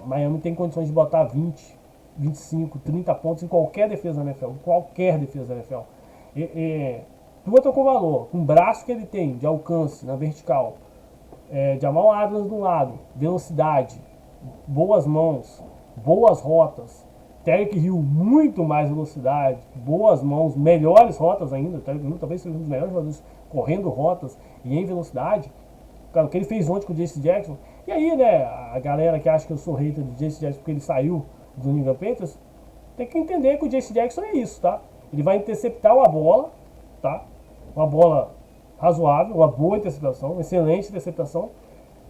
Miami tem condições de botar 20, 25, 30 pontos em qualquer defesa da NFL. Qualquer defesa da NFL. Tua tá com valor, com o braço que ele tem de alcance na vertical, Jamal Adams do lado, velocidade, boas mãos, boas rotas. Tyreek Hill, muito mais velocidade, boas mãos, melhores rotas ainda. Tyreek Hill talvez seja um dos melhores jogadores correndo rotas e em velocidade. Cara, o que ele fez ontem com o J.C. Jackson. E aí, né, a galera que acha que eu sou hater do J.C. Jackson porque ele saiu do New England Patriots, tem que entender que o J.C. Jackson é isso, tá? Ele vai interceptar uma bola, tá? Uma bola razoável, uma boa interceptação, uma excelente interceptação.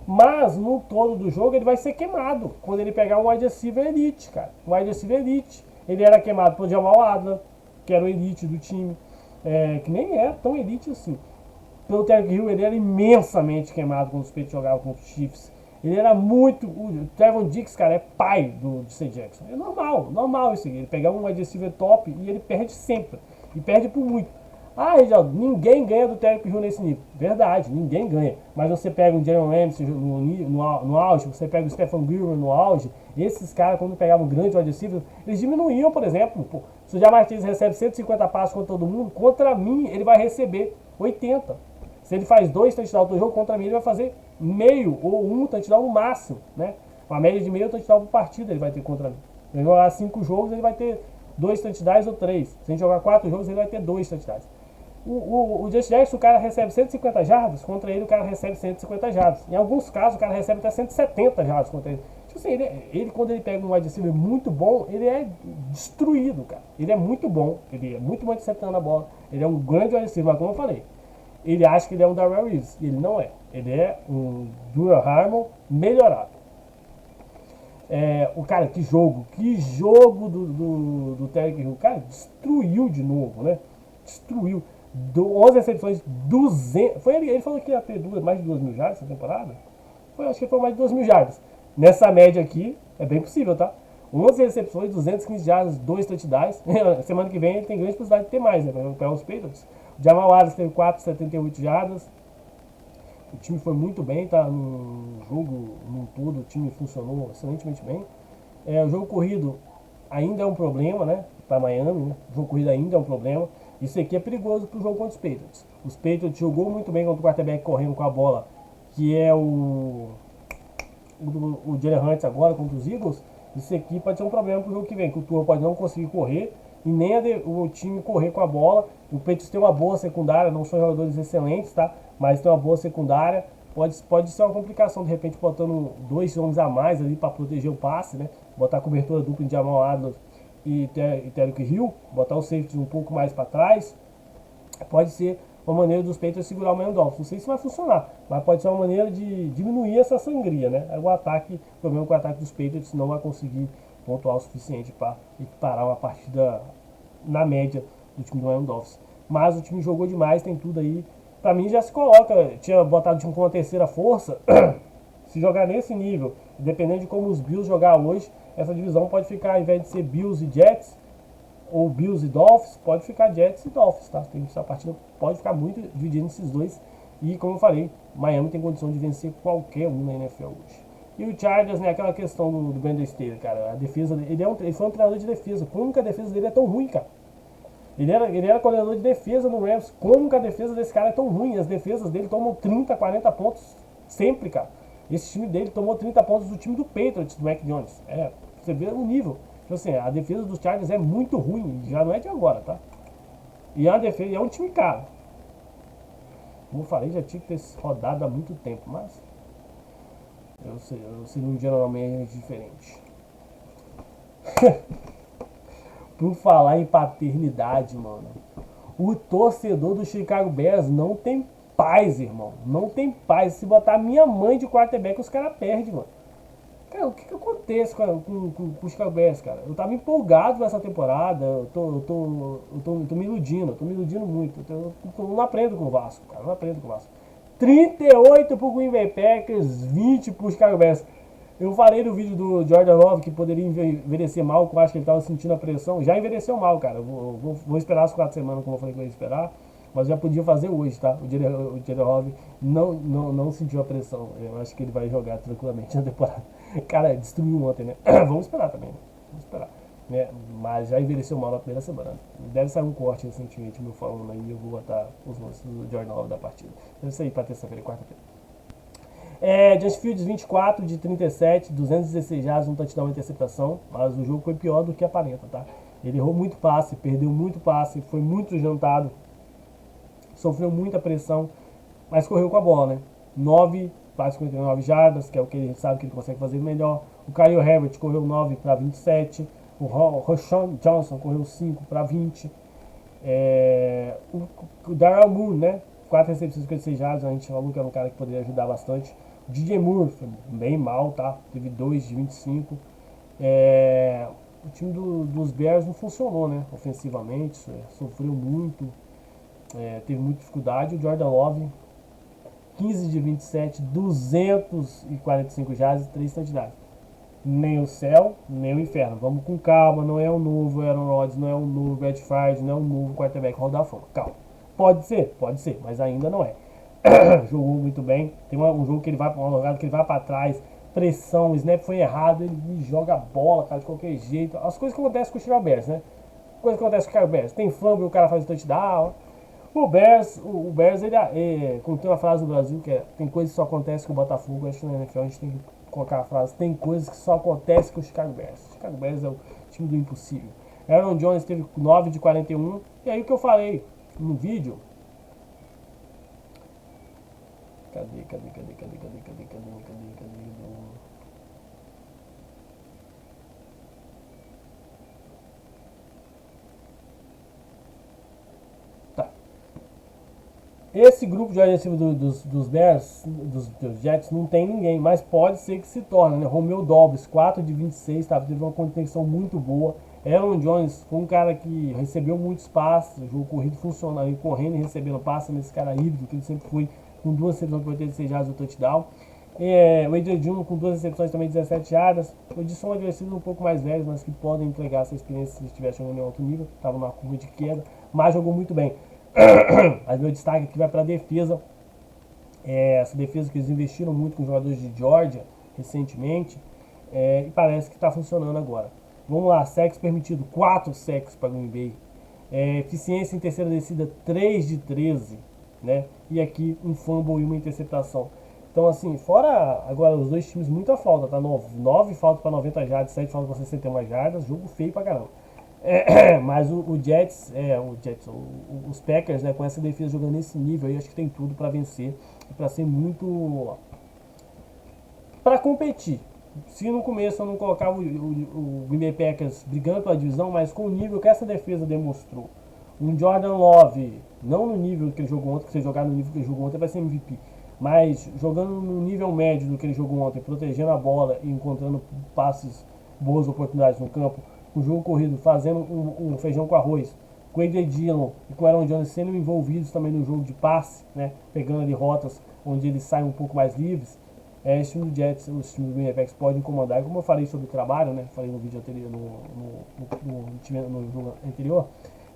Mas no todo do jogo ele vai ser queimado quando ele pegar um wide receiver elite, cara. Um wide receiver elite. Ele era queimado pelo Jamal Adams, que era o elite do time, que nem é tão elite assim. Pelo Tyreek Hill, ele era imensamente queimado quando os Patriots jogavam contra os Chiefs. Ele era muito... O Trevon Diggs, cara, é pai do C. Jackson. É normal isso aí. Ele pegar um wide receiver top e ele perde sempre. E perde por muito. Ah, Reginaldo, ninguém ganha do Tyreek Hill nesse nível. Verdade, ninguém ganha. Mas você pega um Jalen Ramsey no auge, você pega o Stephen Gilmore no auge, esses caras, quando pegavam um grande wide receiver, eles diminuíam, por exemplo. Pô, se o Jamar Chase recebe 150 passos contra todo mundo, contra mim ele vai receber 80. Se ele faz 2 touchdowns do jogo, contra mim ele vai fazer meio ou 1 touchdown no máximo, né? Uma média de meio touchdown por partida ele vai ter contra mim. Se ele jogar 5 jogos, ele vai ter 2 touchdowns ou 3. Se a gente jogar 4 jogos, ele vai ter 2 touchdowns. O Justin Jackson, o cara recebe 150 jardas, contra ele o cara recebe 150 jardas. Em alguns casos, o cara recebe até 170 jardas contra ele. Tipo assim, ele quando ele pega um wide receiver muito bom, ele é destruído, cara. Ele é muito bom interceptando a bola. Ele é um grande wide receiver, mas como eu falei, ele acha que ele é um Darrell Reeves. Ele não é. Ele é um Dural Harmon melhorado. O cara, que jogo do Tyreek Hill. O cara destruiu de novo, né? destruiu. 11 recepções, 200. Ele falou que ia ter mais de 2.000 jardas essa temporada? Acho que foi mais de 2.000 jardas. Nessa média aqui, é bem possível, tá? 11 recepções, 215 jardas, 2 touchdowns. Semana que vem ele tem grande possibilidade de ter mais, né? Para os Patriots. O Jamal Adams teve 478 jardas. O time foi muito bem, tá? No jogo, no todo, o time funcionou excelentemente bem. O jogo corrido ainda é um problema, né? Para Miami, né? O jogo corrido ainda é um problema. Isso aqui é perigoso para o jogo contra os Patriots. Os Patriots jogou muito bem contra o quarterback correndo com a bola, que é o Jalen Hurts agora contra os Eagles. Isso aqui pode ser um problema para o jogo que vem, que o Tua pode não conseguir correr e nem o time correr com a bola. O Patriots tem uma boa secundária, não são jogadores excelentes, tá? Mas tem uma boa secundária. Pode ser uma complicação, de repente, botando 2 homens a mais ali para proteger o passe, né? Botar a cobertura dupla em Jamal Adams e Tyreek Hill, botar o safety um pouco mais para trás. Pode ser uma maneira dos Patriots segurar o Miami Dolphins. Não sei se vai funcionar, mas pode ser uma maneira de diminuir essa sangria, né? O problema é que o ataque dos Patriots não vai conseguir pontuar o suficiente para parar uma partida na média do time do Miami Dolphins. Mas o time jogou demais, tem tudo aí. Pra mim já se coloca, tinha botado o time com uma terceira força. Se jogar nesse nível, dependendo de como os Bills jogar hoje, essa divisão pode ficar, ao invés de ser Bills e Jets, ou Bills e Dolphins, pode ficar Jets e Dolphins, tá? Essa partida pode ficar muito dividida nesses dois. E como eu falei, Miami tem condição de vencer qualquer um na NFL hoje. E o Chargers, né, aquela questão do Brandon Staley, cara, a defesa dele, ele foi um treinador de defesa. Como que a defesa dele é tão ruim, cara? Ele era coordenador de defesa no Rams. Como que a defesa desse cara é tão ruim? As defesas dele tomam 30, 40 pontos sempre, cara. Esse time dele tomou 30 pontos do time do Patriots, do Mac Jones. Você vê o nível. Então, assim, a defesa dos Chargers é muito ruim, já não é de agora, tá? E a defesa é um time caro. Como eu falei, já tinha que ter rodado há muito tempo, mas eu seria um general manager diferente. Por falar em paternidade, mano, o torcedor do Chicago Bears não tem paz, irmão. Não tem paz. Se botar minha mãe de quarterback, os caras perdem, mano. Cara, o que acontece com o Chicago Bears, cara? Eu tava empolgado nessa temporada, eu tô me iludindo muito. Eu não aprendo com o Vasco, cara, não aprendo com o Vasco. 38 pro Green Bay Packers, 20 pro Chicago Bears. Eu falei no vídeo do Jordan Love que poderia envelhecer mal, que eu acho que ele tava sentindo a pressão. Já envelheceu mal, cara. Vou esperar as 4 semanas, como eu falei que eu ia esperar. Mas já podia fazer hoje, tá? O Jordan Love não sentiu a pressão. Eu acho que ele vai jogar tranquilamente na temporada. Cara, destruiu ontem, né? Vamos esperar também, né? Vamos esperar. Né? Mas já envelheceu mal na primeira semana. Deve sair um corte recentemente, meu falando aí. Eu vou botar os lances do Jordan Love da partida. Deve sair pra terça-feira, quarta-feira. Justin Fields 24 de 37, 216 jardas, um touchdown, uma interceptação. Mas o jogo foi pior do que aparenta, tá? Ele errou muito passe, perdeu muito passe, foi muito jantado. Sofreu muita pressão, mas correu com a bola, né? 9, quase 59 jardas, que é o que ele sabe que ele consegue fazer melhor. O Kyle Herbert correu 9 para 27. O Roschon Johnson correu 5 para 20. O Darrell Moore, né? 4 recepções, 56 jardas. A gente falou que era um cara que poderia ajudar bastante. O DJ Moore foi bem mal, tá? Teve 2 de 25. O time dos Bears não funcionou, né? Ofensivamente, sofreu muito. Teve muita dificuldade. O Jordan Love 15 de 27, 245 jardas e 3 touchdowns. Nem o céu, nem o inferno. Vamos com calma, não é o novo Aaron Rodgers, não é o novo Brett Favre, não é o novo quarterback Hall da Fama. Calma. Pode ser, mas ainda não é. Jogou muito bem. Tem um jogo que ele vai para uma jogada que ele vai para trás, pressão, o snap foi errado, ele joga a bola, cara, de qualquer jeito. As coisas que acontecem com o Chicago Bears, né? Coisas que acontecem com o Chicago Bears. Tem fumble, o cara faz o touchdown. O Bears, ele como tem uma frase no Brasil que tem coisas que só acontecem com o Botafogo. Acho que na NFL a gente tem que colocar a frase: tem coisas que só acontecem com o Chicago Bears. O Chicago Bears é o time do impossível. Aaron Jones teve 9 de 41. E aí o que eu falei no vídeo. Cadê? Tá. Esse grupo de wide receiver dos Bears, dos Jets, não tem ninguém, mas pode ser que se torne, né? Romeo Dobbs, 4 de 26, tá? Teve uma conexão muito boa. Aaron Jones foi um cara que recebeu muitos passes, o jogo corrido funcionando, correndo e recebendo passes nesse cara híbrido, que ele sempre foi, com 2 recepções por 86 jardas do touchdown. O Adrian Jr. com 2 recepções também 17 jardas. O Edson é adversários um pouco mais velhos, mas que podem entregar essa experiência se estiver jogando em alto nível. Estava numa curva de queda, mas jogou muito bem. Mas meu destaque aqui vai para a defesa. Essa defesa que eles investiram muito com jogadores de Georgia recentemente. E parece que está funcionando agora. Vamos lá, sacks permitido, 4 sacks para Green Bay. Eficiência em terceira descida, 3 de 13. Né? E aqui um fumble e uma interceptação. Então, assim, fora agora os dois times, muita falta, tá? 9 faltas para 90 jardas, 7 faltas para 61 jardas, jogo feio pra caramba. Mas o Jets, os Packers, né, com essa defesa jogando nesse nível, eu acho que tem tudo para vencer e para ser muito. Para competir. Se no começo eu não colocava o Green Bay Packers brigando pela divisão, mas com o nível que essa defesa demonstrou, um Jordan Love, não no nível que ele jogou ontem, que se jogar no nível que ele jogou ontem vai ser MVP, mas jogando no nível médio do que ele jogou ontem, protegendo a bola e encontrando passes, boas oportunidades no campo, o jogo corrido, fazendo um feijão com arroz, com o A.J. Dillon e com o Aaron Jones sendo envolvidos também no jogo de passe, né, pegando ali rotas onde eles saem um pouco mais livres. Esse time do Jets, os times do Green Bay Packers podem incomodar. E como eu falei sobre o trabalho, né, falei no vídeo anterior, no jogo anterior,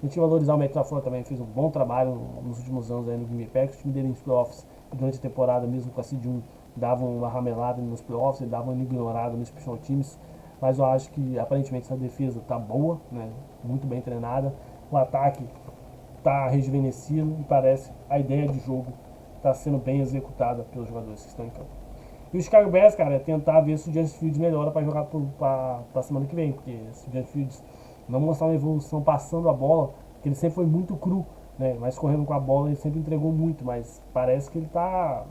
a gente valorizar o Matt LaFleur também, fez um bom trabalho nos últimos anos aí no Green Bay Packers. O time dele nos playoffs, durante a temporada, mesmo com a Seed 1, dava uma ramelada nos playoffs, ele dava uma ignorada nos special teams. Mas eu acho que aparentemente essa defesa tá boa, né, muito bem treinada. O ataque tá rejuvenescido e parece a ideia de jogo está sendo bem executada pelos jogadores que estão em campo. E o Chicago Bears, cara, é tentar ver se o Justin Fields melhora para jogar para semana que vem, porque se o Justin Fields não mostrar uma evolução passando a bola, porque ele sempre foi muito cru, né? Mas correndo com a bola ele sempre entregou muito, mas parece que ele tá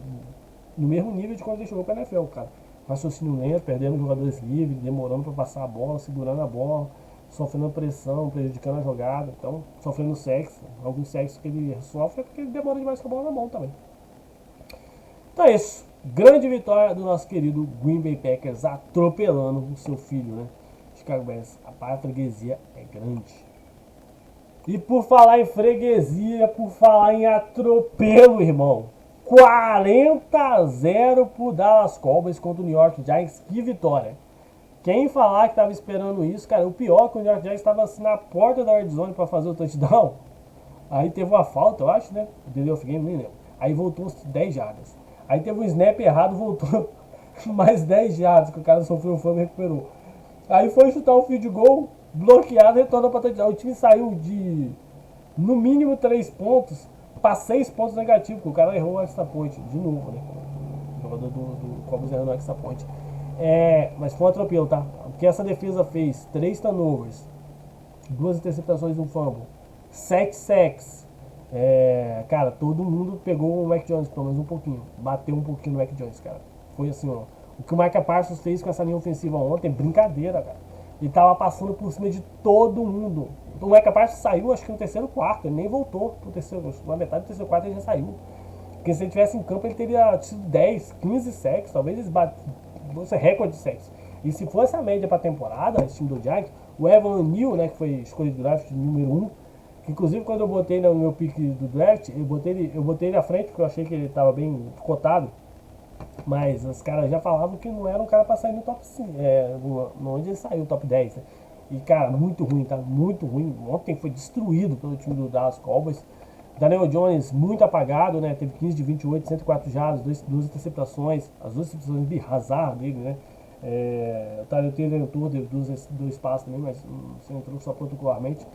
no mesmo nível de quando ele jogou para a NFL, cara. Raciocínio lento, perdendo jogadores livres, demorando para passar a bola, segurando a bola, sofrendo pressão, prejudicando a jogada, então sofrendo sexo. Alguns sexos que ele sofre é porque ele demora demais com a bola na mão também. Então é isso. Grande vitória do nosso querido Green Bay Packers atropelando o seu filho, né? Chicago Bears. A freguesia é grande. E por falar em freguesia, por falar em atropelo, irmão. 40-0 pro Dallas Cowboys contra o New York Giants. Que vitória. Quem falar que tava esperando isso, cara, o pior é que o New York Giants estava assim na porta da red zone para fazer o touchdown. Aí teve uma falta, eu acho, né? Delay of game, nem lembro. Aí voltou uns 10 jardas. Aí teve um snap errado, voltou mais 10 jardas, que o cara sofreu o fumble e recuperou. Aí foi chutar o field goal, bloqueado, retornou para touchdown. O time saiu de, no mínimo, 3 pontos para 6 pontos negativos, porque o cara errou o extra point, de novo, né? O jogador do Cowboys errando o extra point. Mas foi um atropelo, tá? Porque essa defesa fez 3 turnovers, 2 interceptações e um fumble, 7 sacks. Cara, todo mundo pegou o Mac Jones, pelo menos um pouquinho. Bateu um pouquinho no Mac Jones, cara. Foi assim, ó. O que o Micah Parsons fez com essa linha ofensiva ontem, brincadeira, cara. Ele tava passando por cima de todo mundo. O Micah Parsons saiu, acho que no terceiro quarto. Ele nem voltou pro terceiro, na metade do terceiro quarto ele já saiu. Porque se ele tivesse em campo, ele teria tido 10, 15 sacks. Talvez eles fosse recorde de sacks. E se fosse a média pra temporada, esse time do Giants, o Evan Neal, né, que foi escolhido do draft número 1, inclusive quando eu botei no meu pick do draft, eu botei ele à frente porque eu achei que ele estava bem cotado. Mas os caras já falavam que não era um cara para sair no top 5, onde ele saiu, top 10. Né? E cara, muito ruim, tá? Muito ruim. Ontem foi destruído pelo time do Dallas Cowboys. Daniel Jones muito apagado, né? Teve 15 de 28, 104 jardas, 2 interceptações. As 2 interceptações de azar dele, né? O Tyler Taylor entrou, teve 2 passos também, mas você entrou só protocolarmente.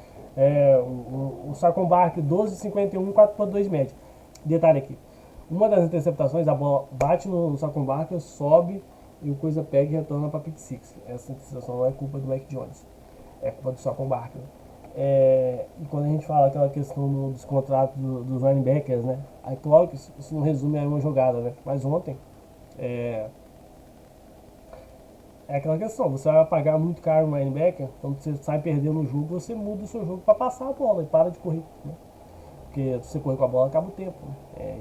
O Saquon Barkley 12,51, 4,2 de média. Detalhe aqui, uma das interceptações, a bola bate no Saquon Barkley, sobe e o coisa pega e retorna para pick six. Essa interceptação não é culpa do Mac Jones, é culpa do Saquon Barkley. E quando a gente fala aquela questão dos contratos dos linebackers, né? Aí claro que isso não resume a uma jogada, né? Mas ontem é aquela questão, você vai pagar muito caro no linebacker, então você sai perdendo o jogo, você muda o seu jogo para passar a bola e para de correr. Né? Porque se você correr com a bola, acaba o tempo.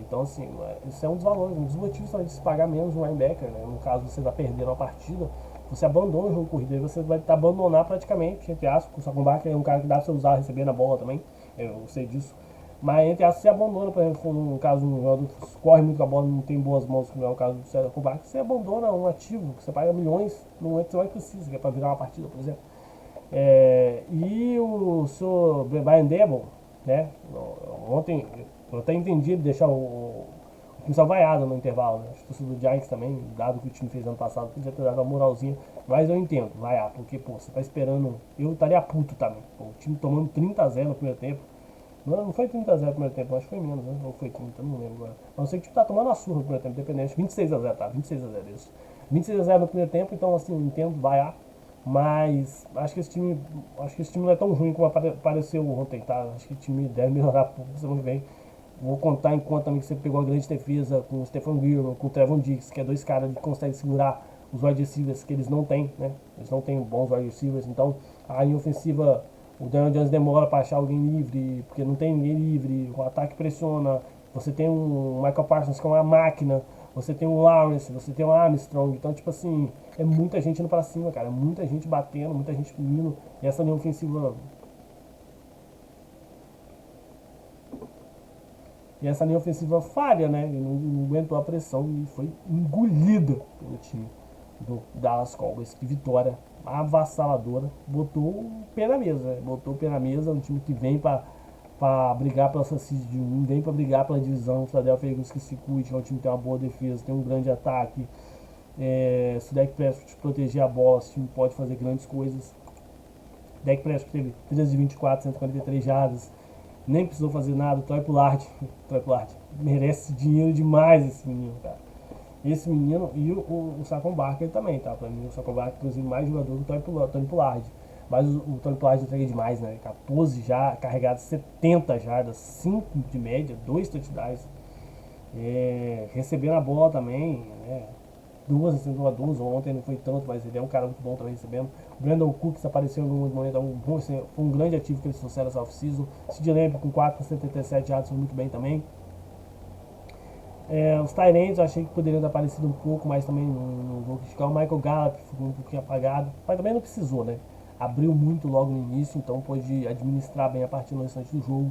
Então, assim, isso é um dos valores, um dos motivos de se pagar menos um linebacker, né? No caso, você está perdendo uma partida, você abandona o jogo corrido, aí você vai abandonar praticamente, entre aspas, o Saquonbark é um cara que dá pra você usar recebendo a bola também, eu sei disso. Mas entre aspas, você abandona, por exemplo, no caso um jogador que corre muito com a bola, não tem boas mãos, como é o caso do Saquonbark, você abandona um ativo, que você paga milhões no momento que você mais precisa, que é para virar uma partida, por exemplo. E o seu Brian Debo, né? Ontem eu até entendi ele deixar o time só vaiado no intervalo, né? Acho que o do Giants também, dado que o time fez ano passado, podia ter dado uma moralzinha, mas eu entendo, vaiar, porque pô, você tá esperando. Eu estaria puto também. Pô, o time tomando 30-0 no primeiro tempo. Não foi 30-0 no primeiro tempo, acho que foi menos, né? Ou foi 30, não lembro agora. Mas eu sei que o time tá tomando uma surra no primeiro tempo, independente. 26-0, tá? 26-0 isso. 26-0 no primeiro tempo, então assim, entendo, vaiar. Mas acho que esse time não é tão ruim como apareceu ontem, tá? Acho que o time deve melhorar pouco semana que vem. Vou contar em conta também que você pegou a grande defesa com o Stephen Gilmore, com o Trevon Diggs, que é dois caras que conseguem segurar os wide receivers que eles não têm, né? Eles não têm bons wide receivers, então a linha ofensiva, o Daniel Jones demora para achar alguém livre, porque não tem ninguém livre, o ataque pressiona, você tem um Michael Parsons que é uma máquina, você tem um Lawrence, você tem um Armstrong, então tipo assim, é muita gente indo pra cima, cara, muita gente batendo, muita gente indo, e essa linha ofensiva falha, né? E não aguentou a pressão e foi engolida pelo time do Dallas Cowboys. Que vitória avassaladora. Botou o pé na mesa, né? Botou o pé na mesa. Um time que vem para brigar pela Seed de 1, vem para brigar pela divisão. O Philadelphia Eagles que se cuide, é um time que tem uma boa defesa, tem um grande ataque. Se o Dak Prescott proteger a bola, esse time pode fazer grandes coisas. Dak Prescott teve 13 de 24, 143 jardas. Nem precisou fazer nada. O Troy Pollard merece dinheiro demais, esse menino, cara. Esse menino e o Saquon Barkley também, tá? Pra mim, o Saquon Barkley, inclusive, mais jogador do Tony Pollard. Mas o Tony Pollard entrega demais, né? 14 já, carregado 70 jardas, 5 de média, 2 touchdowns. Recebendo a bola também, né? Duas ontem não foi tanto, mas ele é um cara muito bom também recebendo. O Brandon Cooks apareceu no momento, foi um grande ativo que eles trouxeram essa off-season. Sid Lamb com 4,77 jardas foi muito bem também. Os Tyrants eu achei que poderiam ter aparecido um pouco, mas também não vou criticar. O Michael Gallup ficou um pouquinho apagado, mas também não precisou, né? Abriu muito logo no início, então pôde administrar bem a partida no restante do jogo.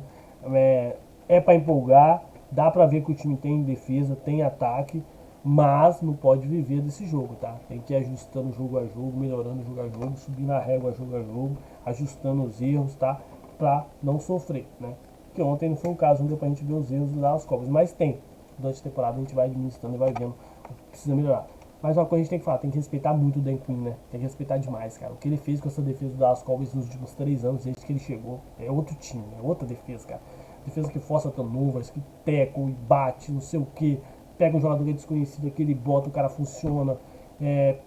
Para empolgar, dá pra ver que o time tem defesa, tem ataque, mas não pode viver desse jogo, tá? Tem que ir ajustando jogo a jogo, melhorando jogo a jogo, subindo a régua jogo a jogo, ajustando os erros, tá? Pra não sofrer, né? Porque ontem não foi o caso, não deu pra gente ver os erros lá, os cobras, mas tem. Durante a temporada a gente vai administrando e vai vendo o que precisa melhorar. Mas uma coisa a gente tem que falar, tem que respeitar muito o Dan Quinn, né? Tem que respeitar demais, cara. O que ele fez com essa defesa do Dallas Cowboys nos últimos 3 anos, desde que ele chegou, é outro time, é outra defesa, cara. Defesa que força turnovers, que teca e bate, não sei o que. Pega um jogador que é desconhecido aqui, ele bota, o cara funciona.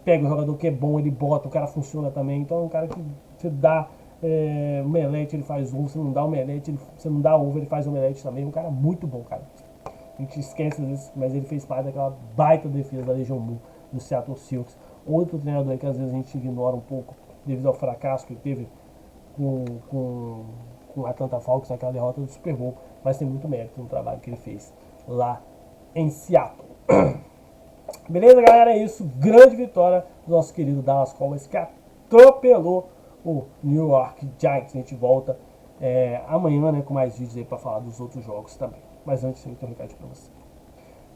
Pega um jogador que é bom, ele bota, o cara funciona também. Então é um cara que você dá omelete, ele faz ovo. Você não dá omelete, você não dá ovo, ele faz omelete também. É um cara muito bom, cara. A gente esquece disso, mas ele fez parte daquela baita defesa da Legion Boom do Seattle Seahawks. Outro treinador que às vezes a gente ignora um pouco devido ao fracasso que ele teve com o Atlanta Falcons naquela derrota do Super Bowl, mas tem muito mérito no trabalho que ele fez lá em Seattle. Beleza, galera? É isso. Grande vitória do nosso querido Dallas Cowboys, que atropelou o New York Giants. A gente volta amanhã, né, com mais vídeos aí pra falar dos outros jogos também. Mas antes, eu tenho um recado pra você.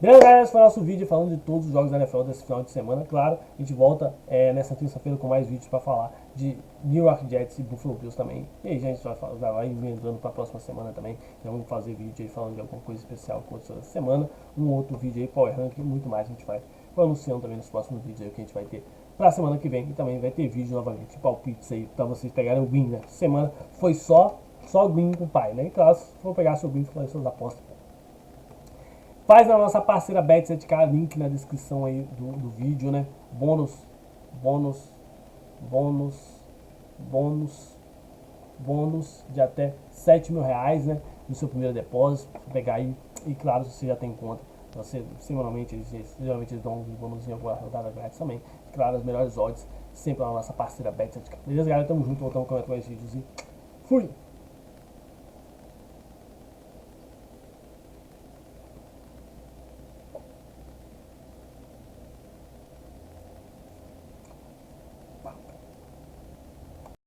Beleza, galera? Esse foi o nosso vídeo falando de todos os jogos da NFL desse final de semana. Claro, a gente volta nessa terça-feira com mais vídeos para falar de New York Jets e Buffalo Bills também. E aí, gente, já vai entrando para a próxima semana também. Já vamos fazer vídeo aí falando de alguma coisa especial que aconteceu essa semana. Um outro vídeo aí, Power Rank e muito mais a gente vai anunciando também nos próximos vídeos aí que a gente vai ter para a semana que vem. E também vai ter vídeo novamente, palpites aí, para vocês pegarem o win, né? Semana foi só win com o pai, né? Então, se for pegar seu win, fazer suas apostas. Faz na nossa parceira Bet7K, link na descrição aí do vídeo, né? Bônus de até R$7.000, né? No seu primeiro depósito. Vou pegar aí. E claro, se você já tem conta, você semanalmente geralmente eles dão um bônus em alguma rodada grátis também. E claro, as melhores odds sempre na nossa parceira Bet7K. Beleza, galera? Tamo junto, voltamos com mais vídeos e fui!